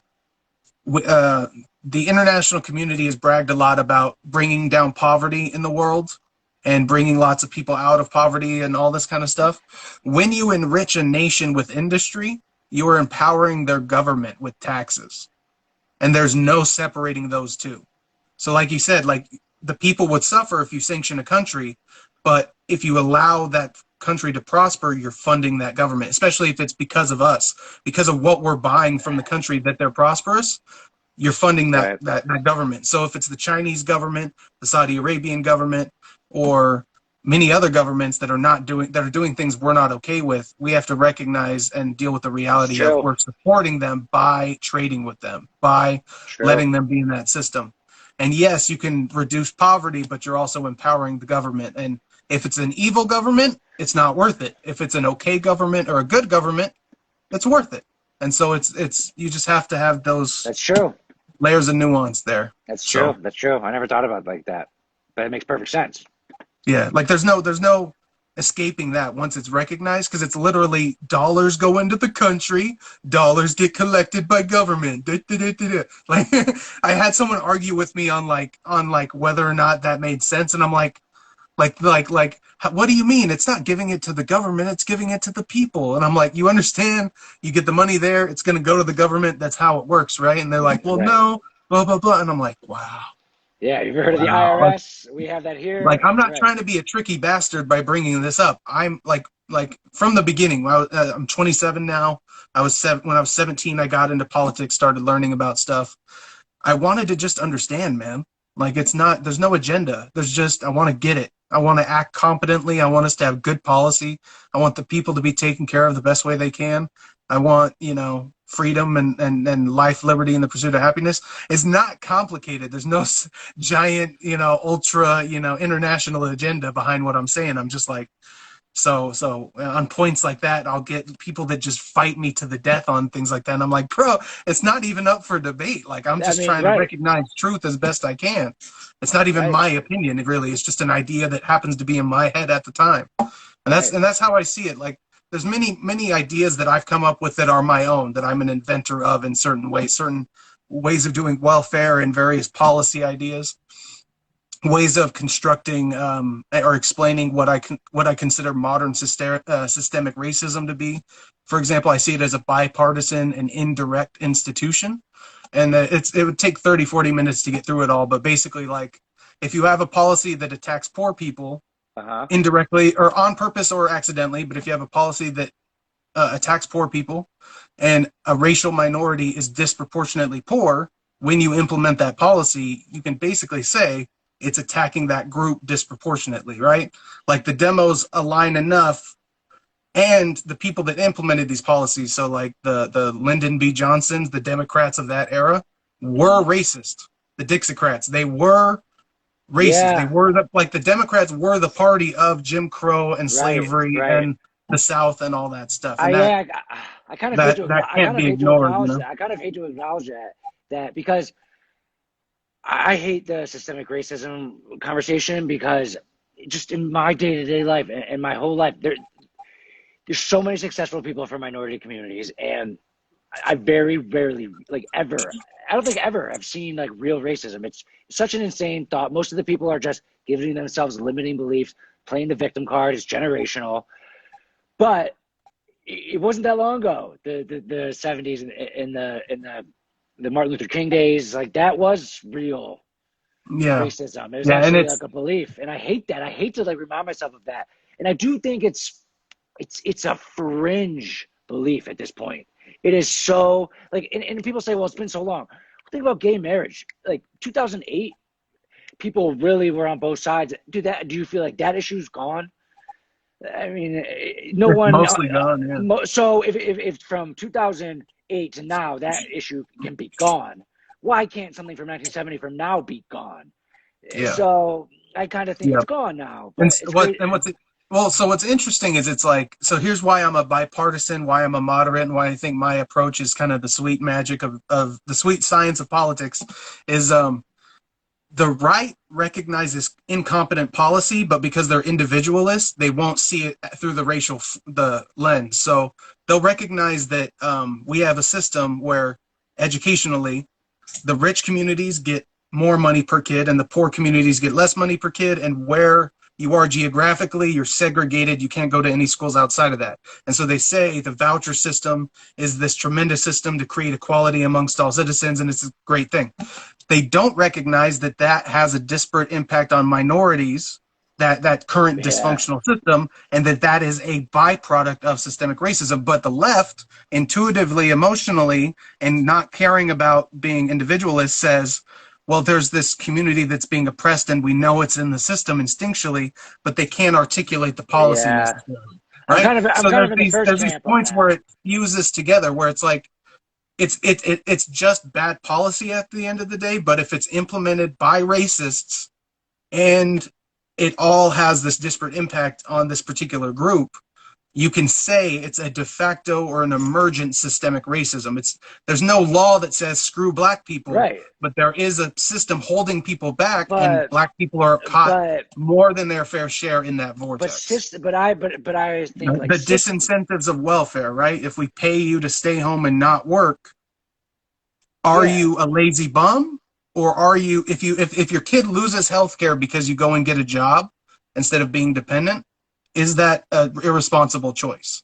the international community has bragged a lot about bringing down poverty in the world and bringing lots of people out of poverty and all this kind of stuff. When you enrich a nation with industry, you are empowering their government with taxes. And there's no separating those two. So like you said, like the people would suffer if you sanction a country, but if you allow that country to prosper, you're funding that government, especially if it's because of us, because of what we're buying from the country that they're prosperous, you're funding
right.
that government. So if it's the Chinese government, the Saudi Arabian government, or many other governments that are doing things we're not okay with, we have to recognize and deal with the
It's
reality of
true.
we're supporting them by trading with them, by
True.
letting them be in that system. And yes, you can reduce poverty, but you're also empowering the government. And if it's an evil government, it's not worth it. If it's an okay government or a good government, it's worth it. And so it's you just have to have those
That's true.
layers of nuance there.
That's true.
So
That's true. I never thought about it like that, but it makes perfect sense.
yeah, like there's no escaping that once it's recognized because it's literally dollars go into the country, dollars get collected by government. Da, da, da, da, da. Like I had someone argue with me on whether or not that made sense, and I'm like what do you mean? It's not giving it to the government, it's giving it to the people. And I'm like, you understand? You get the money there, it's going to go to the government. That's how it works, right? And they're like, well,
Right.
no, blah blah blah. And I'm like, wow.
Yeah. You've heard of the
Wow.
IRS? We have that
Like
here.
I'm not
Right.
trying to be a tricky bastard by bringing this up. I'm like from the beginning. I'm 27 now. When I was 17. I got into politics, started learning about stuff. I wanted to just understand, man. Like it's not. There's no agenda. There's just I want to get it. I want to act competently. I want us to have good policy. I want the people to be taken care of the best way they can. I want freedom and life, liberty, and the pursuit of happiness. It's not complicated. There's no giant, ultra, international agenda behind what I'm saying. I'm just like, so on points like that, I'll get people that just fight me to the death on things like that. And I'm like, bro, it's not even up for debate. Like I'm
I
just
mean,
trying to
right.
recognize truth as best I can. It's not even
Right.
my opinion. It really is just an idea that happens to be in my head at the time. And
Right.
that's how I see it. Like there's many ideas that I've come up with that are my own, that I'm an inventor of in certain ways of doing welfare and various policy ideas, ways of constructing or explaining what I consider modern systemic racism to be. For example, I see it as a bipartisan and indirect institution, and it would take 30-40 minutes to get through it all. But basically, like if you have a policy that attacks poor people
Uh-huh.
indirectly or on purpose or accidentally, but if you have a policy that attacks poor people and a racial minority is disproportionately poor, when you implement that policy, you can basically say it's attacking that group disproportionately, right? Like the demos align enough and the people that implemented these policies, so like the Lyndon B. Johnsons, the Democrats of that era, were
Mhm.
racist. The Dixiecrats, they were racist. They
Yeah.
were the Democrats were the party of Jim Crow and
Right.
slavery
Right.
and the South and all that stuff.
I
And
yeah. I kind of hate to.
that
I
can't
kind of
be
hate to
ignored,
acknowledge that. I kind of hate to acknowledge that because I hate the systemic racism conversation because just in my day to day life and my whole life, there's so many successful people from minority communities, and I very rarely, like ever, I don't think ever have seen like real racism. It's such an insane thought. Most of the people are just giving themselves limiting beliefs, playing the victim card. It's generational, but it wasn't that long ago. The 70s and the Martin Luther King days, like that was real
yeah,
racism. It was
yeah, and
actually
it's
like a belief, and I hate that. I hate to like remind myself of that. And I do think it's a fringe belief at this point. It is so like, and people say, well, it's been so long. Think about gay marriage, like 2008. people really were on both sides. Do you feel like that issue's gone? I mean, no
It's
one.
mostly gone. Yeah.
So if from 2008 to now that issue can be gone, why can't something from 1970 from now be gone?
Yeah.
So I kind of think
Yeah.
it's gone now,
And
but it's great.
what's interesting is it's like, so here's why I'm a bipartisan, why I'm a moderate, and why I think my approach is kind of the sweet magic of the sweet science of politics is the right recognizes incompetent policy, but because they're individualists, they won't see it through the lens. So they'll recognize that we have a system where educationally the rich communities get more money per kid and the poor communities get less money per kid, and where you are geographically, you're segregated. You can't go to any schools outside of that. And so they say the voucher system is this tremendous system to create equality amongst all citizens, and it's a great thing. They don't recognize that that has a disparate impact on minorities, that current
Yeah,
dysfunctional system, and that is a byproduct of systemic racism. But the left, intuitively, emotionally, and not caring about being individualist, says, well, there's this community that's being oppressed and we know it's in the system instinctually, but they can't articulate the policy
yeah.
necessarily,
I'm
right?
kind of I'm
So
kind of in the first
there's these
camp on
points where
that.
it fuses together, where it's like it's just bad policy at the end of the day, but if it's implemented by racists and it all has this disparate impact on this particular group, you can say it's a de facto or an emergent systemic racism. There's no law that says screw black people,
Right,
but there is a system holding people back, and
but
black people are caught
but
more than their fair share in that vortex.
I think like
The disincentives of welfare, right? If we pay you to stay home and not work, are
yeah,
you a lazy bum? Or are you, if your kid loses health care because you go and get a job instead of being dependent, is that an irresponsible choice,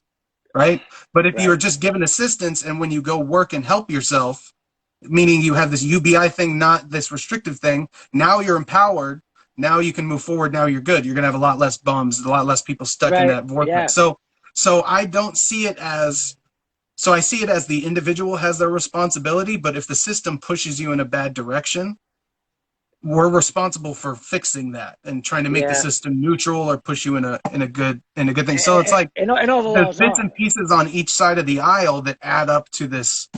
right? But if you're
right,
just given assistance and when you go work and help yourself, meaning you have this UBI thing, not this restrictive thing, now you're empowered. Now you can move forward. Now you're good. You're going to have a lot less bums, a lot less people stuck in
right,
that vortex.
yeah,
So I don't see it as, so I see it as the individual has their responsibility, but if the system pushes you in a bad direction, we're responsible for fixing that and trying to make the
yeah,
system neutral or push you in a good thing. So it's like
and all the
there's
laws
bits and
are
pieces on each side of the aisle that add up to this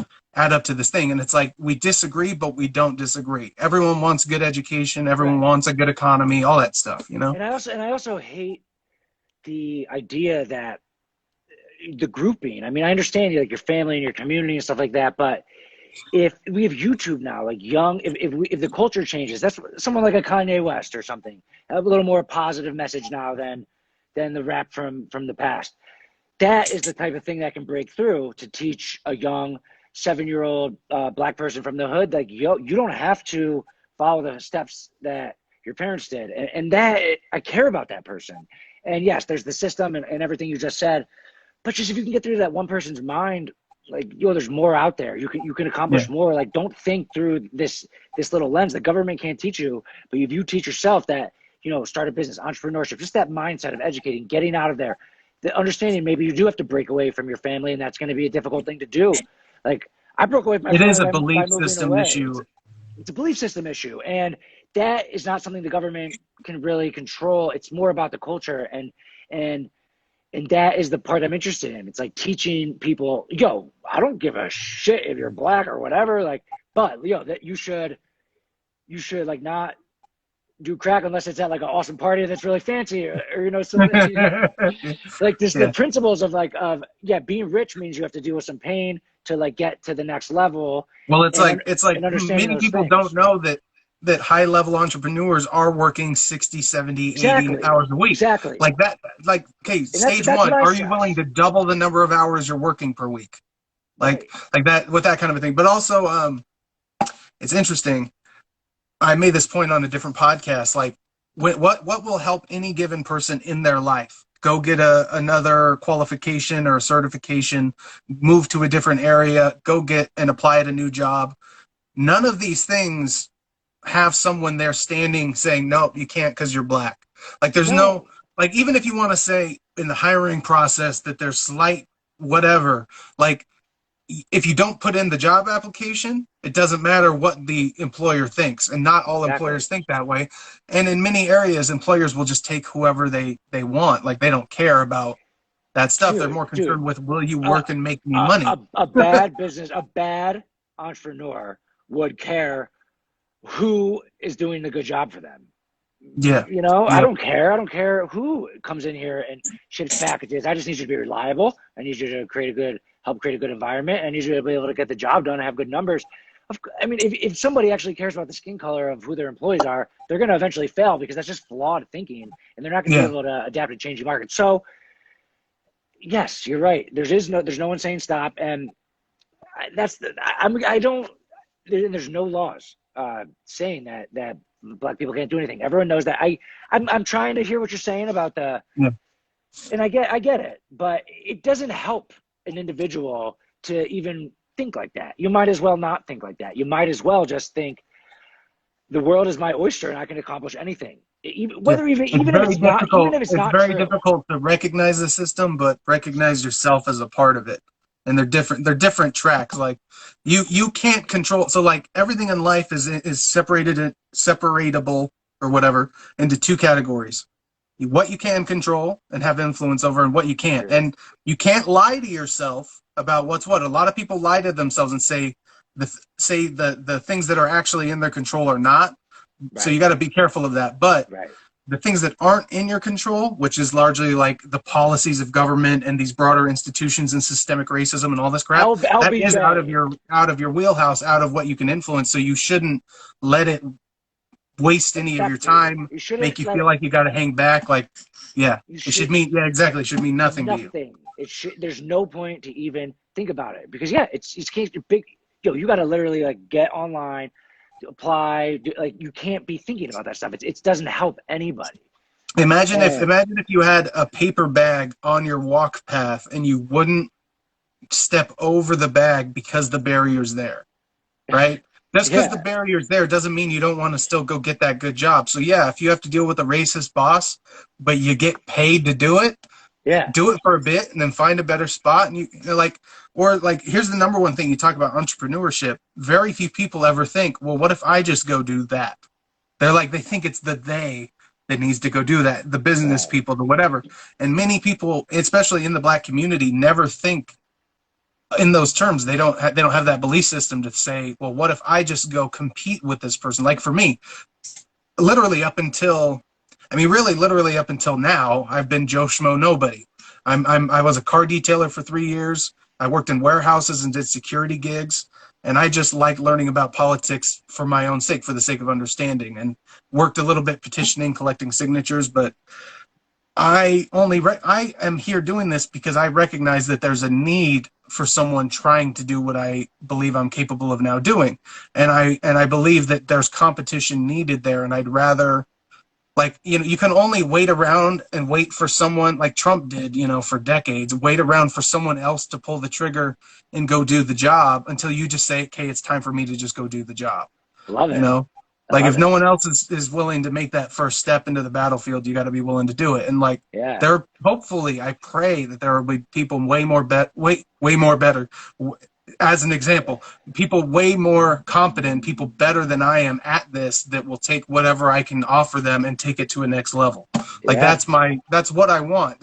thing. And it's like we disagree, but we don't disagree. Everyone wants good education, everyone
right.
wants a good economy, all that stuff, you know?
And I also hate the idea that the grouping. I mean, I understand you like your family and your community and stuff like that, but if we have YouTube now, like young, if the culture changes, that's someone like a Kanye West or something, have a little more positive message now than the rap from the past. That is the type of thing that can break through to teach a young 7-year-old black person from the hood, like, yo, you don't have to follow the steps that your parents did, and that I care about that person. And yes, there's the system and everything you just said, but just if you can get through that one person's mind, like, yo, there's more out there. You can
Yeah.
accomplish more. Like, don't think through this little lens. The government can't teach you, but if you teach yourself that, start a business, entrepreneurship, just that mindset of educating, getting out of there, the understanding maybe you do have to break away from your family, and that's going to be a difficult thing to do. Like, I broke away from my
It is
family
a
by
belief
moving
system
away.
issue.
It's a belief system issue, and that is not something the government can really control. It's more about the culture, and and that is the part I'm interested in. It's like teaching people, yo, I don't give a shit if you're black or whatever, like, but yo, that you should like not do crack unless it's at like an awesome party that's really fancy, or something, like this, the
Yeah.
principles of being rich means you have to deal with some pain to like get to the next level,
Well,
and
it's like
understanding
many
those
people don't
things.
know that high level entrepreneurs are working 60, 70, 80
Exactly,
hours a week.
exactly,
Like that, like, okay,
and that's
stage
that's what
one,
I
are you willing
stress.
to double the number of hours you're working per week?
Right.
Like that, with that kind of a thing. But also, it's interesting. I made this point on a different podcast. Like, what will help any given person in their life? Go get another qualification or a certification, move to a different area, go get and apply at a new job. None of these things have someone there standing saying, no, you can't because you're black. Like, there's no,
No.
like, even if you want to say in the hiring process that there's slight whatever, like, if you don't put in the job application, it doesn't matter what the employer thinks, and not all
Exactly.
employers think that way. And in many areas, employers will just take whoever they want. Like they don't care about that stuff. They're more
Dude,
concerned with, will you
a,
work and make me money?
a bad business, a bad entrepreneur would care who is doing the good job for them.
Yeah,
You know, I
yeah,
don't care. I don't care who comes in here and ships packages. I just need you to be reliable. I need you to help create a good environment. I need you to be able to get the job done and have good numbers. I mean, if somebody actually cares about the skin color of who their employees are, they're going to eventually fail because that's just flawed thinking, and they're not going to be
yeah.
able to adapt to changing markets. So, yes, you're right. There's no one saying stop, and I don't. There's no laws saying that Black people can't do anything. Everyone knows that. I'm trying to hear what you're saying about
Yeah.
and I get it, but it doesn't help an individual to even think like that. You might as well not think like that. You might as well just think the world is my oyster and I can accomplish anything.
Yeah.
Even if it's not
It's very
true.
difficult to recognize the system, but recognize yourself as a part of it. And they're different tracks. Like you can't control. So like everything in life is separatable or whatever into two categories: what you can control and have influence over, and what you can't.
True.
And you can't lie to yourself about what's what. A lot of people lie to themselves and say the things that are actually in their control are not. So
Right.
you got to be careful of that. But
Right.
the things that aren't in your control, which is largely like the policies of government and these broader institutions and systemic racism and all this crap, that is
LBJ.
out of your wheelhouse, out of what you can influence. So you shouldn't let it waste any of your
Affect you.
time,
You
make
shouldn't
you
let
feel like you got to hang back. Like, yeah,
you
it should
should
mean, yeah, exactly. It should mean nothing to you.
nothing. It should. There's no point to even think about it because yeah, it's big. Yo, you got to literally like get online, apply. Like you can't be thinking about that stuff. It doesn't help anybody. And
Imagine if you had a paper bag on your walk path and you wouldn't step over the bag because the barrier's there, right? Just because the
yeah,
barrier's there doesn't mean you don't want to still go get that good job. So yeah, if you have to deal with a racist boss, but you get paid to
yeah,
do it for a bit and then find a better spot. And here's the number one thing you talk about entrepreneurship. Very few people ever think, well, what if I just go do that? They think it's the they that needs to go do that, the business
right,
people, the whatever. And many people, especially in the Black community, never think in those terms. They don't have that belief system to say, well, what if I just go compete with this person? Like for me, literally up until, really literally up until now, I've been Joe Schmo nobody. I was a car detailer for 3 years. I worked in warehouses and did security gigs. And I just like learning about politics for my own sake, for the sake of understanding, and worked a little bit petitioning, collecting signatures. But I am here doing this because I recognize that there's a need for someone trying to do what I believe I'm capable of now doing. And I believe that there's competition needed there. And I'd rather, like, you can only wait around and wait for someone like Trump did, for decades, wait around for someone else to pull the trigger and go do the job until you just say, okay, it's time for me to just go do the job.
love
You
it.
know,
I
like
love
if no
it.
one else is willing to make that first step into the battlefield, you got to be willing to do it. And like
Yeah,
there, hopefully, I pray that there will be people way more better. As an example, people way more competent, people better than I am at this, that will take whatever I can offer them and take it to a next level. Like
yeah,
that's what I want.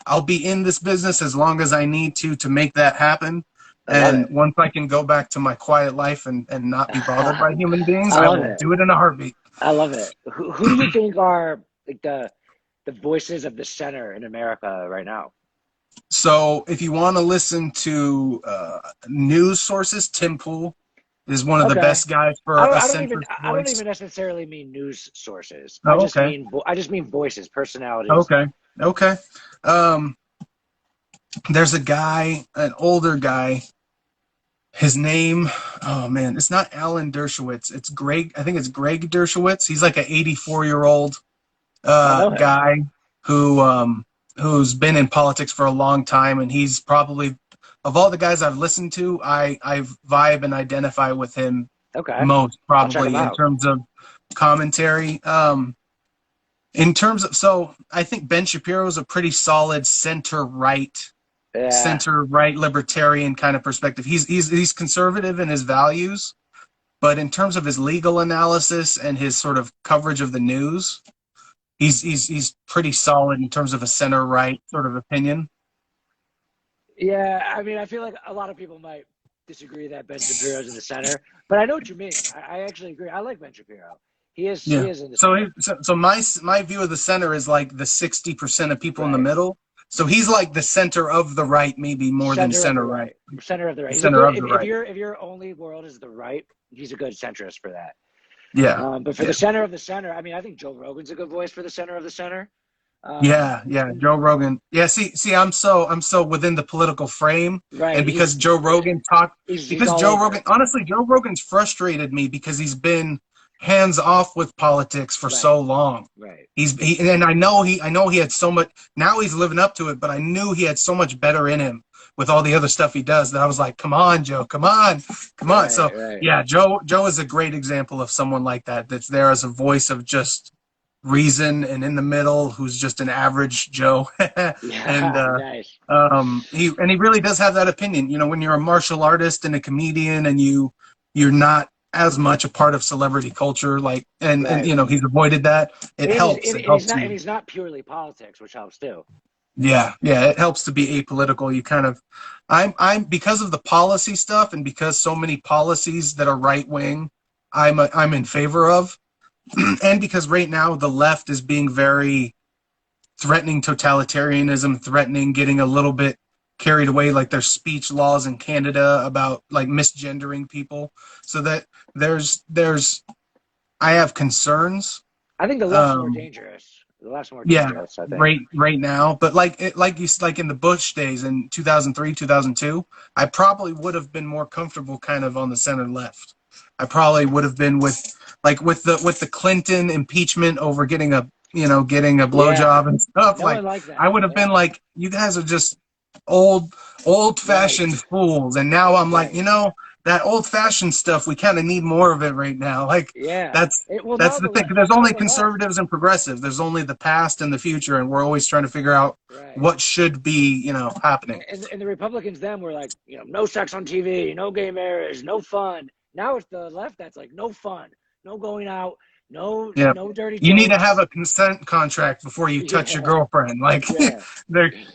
I'll be in this business as long as I need to make that happen.
I love
And
it.
once I can go back to my quiet life and not be bothered by human beings,
I
I
love
will
it.
do it in a heartbeat.
I love it. Who do you think are like the voices of the center in America right now?
So if you want to listen to news sources, Tim Pool is one of the
Okay.
best guys for a centrist
I don't
voice.
even necessarily mean news sources.
Oh, okay.
I just mean voices, personalities.
Okay. Okay. Um, there's a guy, an older guy. His name, oh man, it's not Alan Dershowitz. It's Greg. I think it's Greg Dershowitz. He's like an 84-year-old
I don't know him.
guy who who's been in politics for a long time, and he's probably, of all the guys I've listened to, I vibe and identify with him
Okay.
most,
I'll check him
probably in
out.
terms of commentary. In terms of, so I think Ben Shapiro is a pretty solid center right
Yeah.
center right libertarian kind of perspective. He's conservative in his values, but in terms of his legal analysis and his sort of coverage of the news, he's pretty solid in terms of a center right sort of opinion.
Yeah, I mean, I feel like a lot of people might disagree that Ben Shapiro's in the center, but I know what you mean. I actually agree. I like Ben Shapiro. He
Yeah.
is in the
So
center.
my view of the center is like the 60% of people in the
Right.
middle. So he's like the center of the right, maybe more than
Center of the
center right.
right. Center of the right.
The
He's a
center
good
of the right.
if your only world is the right, he's a good centrist for that.
Yeah.
But for
Yeah.
the center of the center, I mean, I think Joe Rogan's a good voice for the center of the center.
Yeah, Joe Rogan. Yeah, see, I'm so within the political frame,
Right.
and because Joe Rogan
He's all over it.
honestly, Joe Rogan's frustrated me because he's been hands off with politics for
Right.
so long.
Right.
And I know he had so much. Now he's living up to it, but I knew he had so much better in him with all the other stuff he does that I was like, come on, Joe, come on.
Right,
So
right.
yeah, Joe is a great example of someone like that that's there as a voice of just reason and in the middle, who's just an average Joe. And
Yeah, nice.
he really does have that opinion. You know, when you're a martial artist and a comedian and you're not as much a part of celebrity culture, like and
Right.
you know, he's avoided that. It helps. It helps
And
you.
he's not purely politics, which helps too.
Yeah, it helps to be apolitical. You kind of I'm because of the policy stuff and because so many policies that are right wing, I'm in favor of. And because right now the left is being very threatening totalitarianism, threatening getting a little bit carried away, like there's speech laws in Canada about like misgendering people. So that there's I have concerns.
I think the left's more
Um,
dangerous. The left's more
yeah,
dangerous, I think.
right now, but like in the Bush days in 2003, 2002, I probably would have been more comfortable kind of on the center left. I probably would have been with the Clinton impeachment over getting a
Yeah.
blowjob and stuff.
No one
Like
liked
I
that.
would have been
Yeah.
like, you guys are just old
Right.
fashioned fools. And now I'm like,
Right.
that old fashioned stuff, we kind of need more of it right now. Like
Yeah.
that's
Well,
that's
now
the thing. There's
now
only
the left.
conservatives and progressives. There's only the past and the future, and we're always trying to figure out
Right.
what should be, happening.
And the Republicans then were like, no sex on TV, no gay marriage, no fun. Now it's the left that's like, no fun, no going out,
Yeah.
no dirty
You need to have
jokes.
a consent contract before you touch your
Yeah.
girlfriend. Like
Yeah.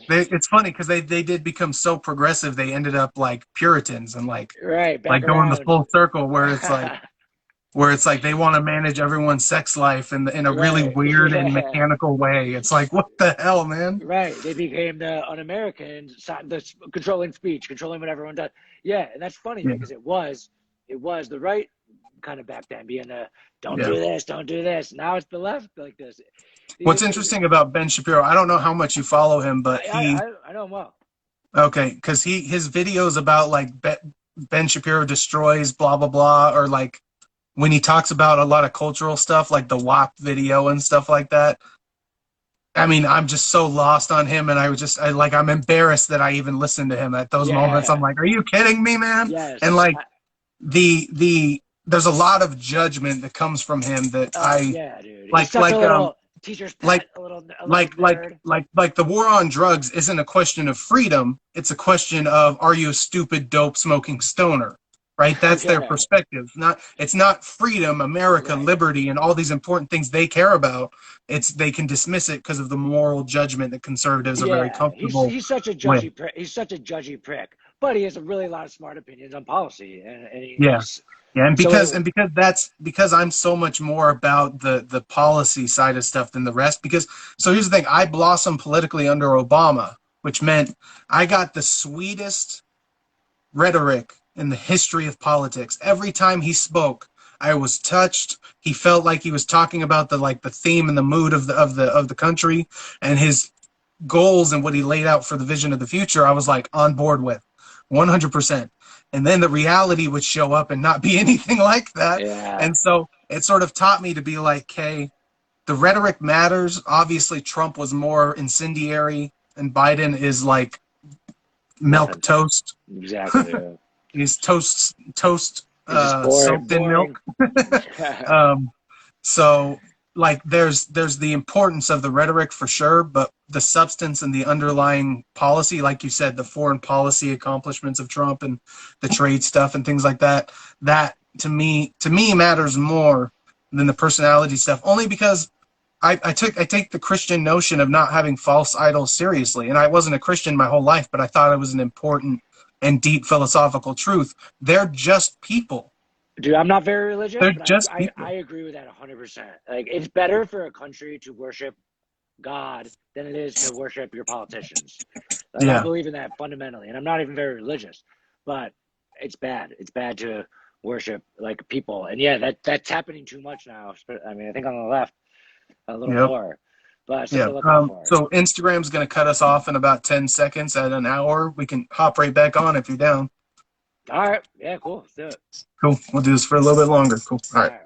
it's funny because they did become so progressive. They ended up like Puritans and
Right. Back
like going the
around.
full circle where it's like they want to manage everyone's sex life in a really
Right.
weird and
Yeah.
mechanical way. It's like, what the hell, man?
Right. They became the un-American, the controlling speech, controlling what everyone does. Yeah, and that's funny
Yeah.
because it was the right kind of back then being the don't
Yeah.
do this, don't do this. Now it's the left like this.
What's interesting about Ben Shapiro, I don't know how much you follow him, but
I know him well.
okay, because his videos about like Ben Shapiro destroys blah blah blah, or like when he talks about a lot of cultural stuff, like the WAP video and stuff like that. I mean, I'm just so lost on him, and I'm embarrassed that I even listened to him at those moments. I'm
Yeah.
like, are you kidding me, man?
Yes.
And like the there's a lot of judgment that comes from him that
Oh
I
yeah, dude. He's
like
such a little teacher's
like
pet, a little
like
nerd.
the war on drugs isn't a question of freedom. It's a question of, are you a stupid dope smoking stoner? Right? That's their
Yeah.
perspective. It's not freedom, America,
Right.
liberty, and all these important things they care about. They can dismiss it because of the moral judgment that conservatives are very
Yeah.
comfortable
He's such a
with.
judgy prick. He's such a judgy prick. But he has a really lot of smart opinions on policy, and
Yeah.
he's
Yeah, and because
so.
and because that's because I'm so much more about the policy side of stuff than the rest. Because so here's the thing, I blossomed politically under Obama, which meant I got the sweetest rhetoric in the history of politics. Every time he spoke, I was touched. He felt like he was talking about the theme and the mood of the country, and his goals and what he laid out for the vision of the future. I was like on board with 100%. And then the reality would show up and not be anything like that.
Yeah.
And so it sort of taught me to be like, hey, the rhetoric matters. Obviously, Trump was more incendiary, and Biden is like milk
Nothing.
toast.
Exactly. Yeah.
He's toast
He's just boring.
soaked in milk.
Boring.
So like there's the importance of the rhetoric for sure, but the substance and the underlying policy, like you said, the foreign policy accomplishments of Trump and the trade stuff and things like that, that to me matters more than the personality stuff. Only because I take the Christian notion of not having false idols seriously, and I wasn't a Christian my whole life, but I thought it was an important and deep philosophical truth. They're just people.
Dude, I'm not very religious,
They're
but
just
I,
people.
I agree with that 100%. Like, it's better for a country to worship God than it is to worship your politicians. Like, I
Yeah.
believe in that fundamentally, and I'm not even very religious, but it's bad. It's bad to worship like people, and yeah, that's happening too much now. I mean, I think on the left a little
Yep.
more, but
Yeah.
something to look out for.
So Instagram's going to cut us off in about 10 seconds. At an hour, we can hop right back on if you're down.
All right, yeah, cool. Let's do it.
Cool. We'll do this for a little bit longer. Cool. All
All
right.
right.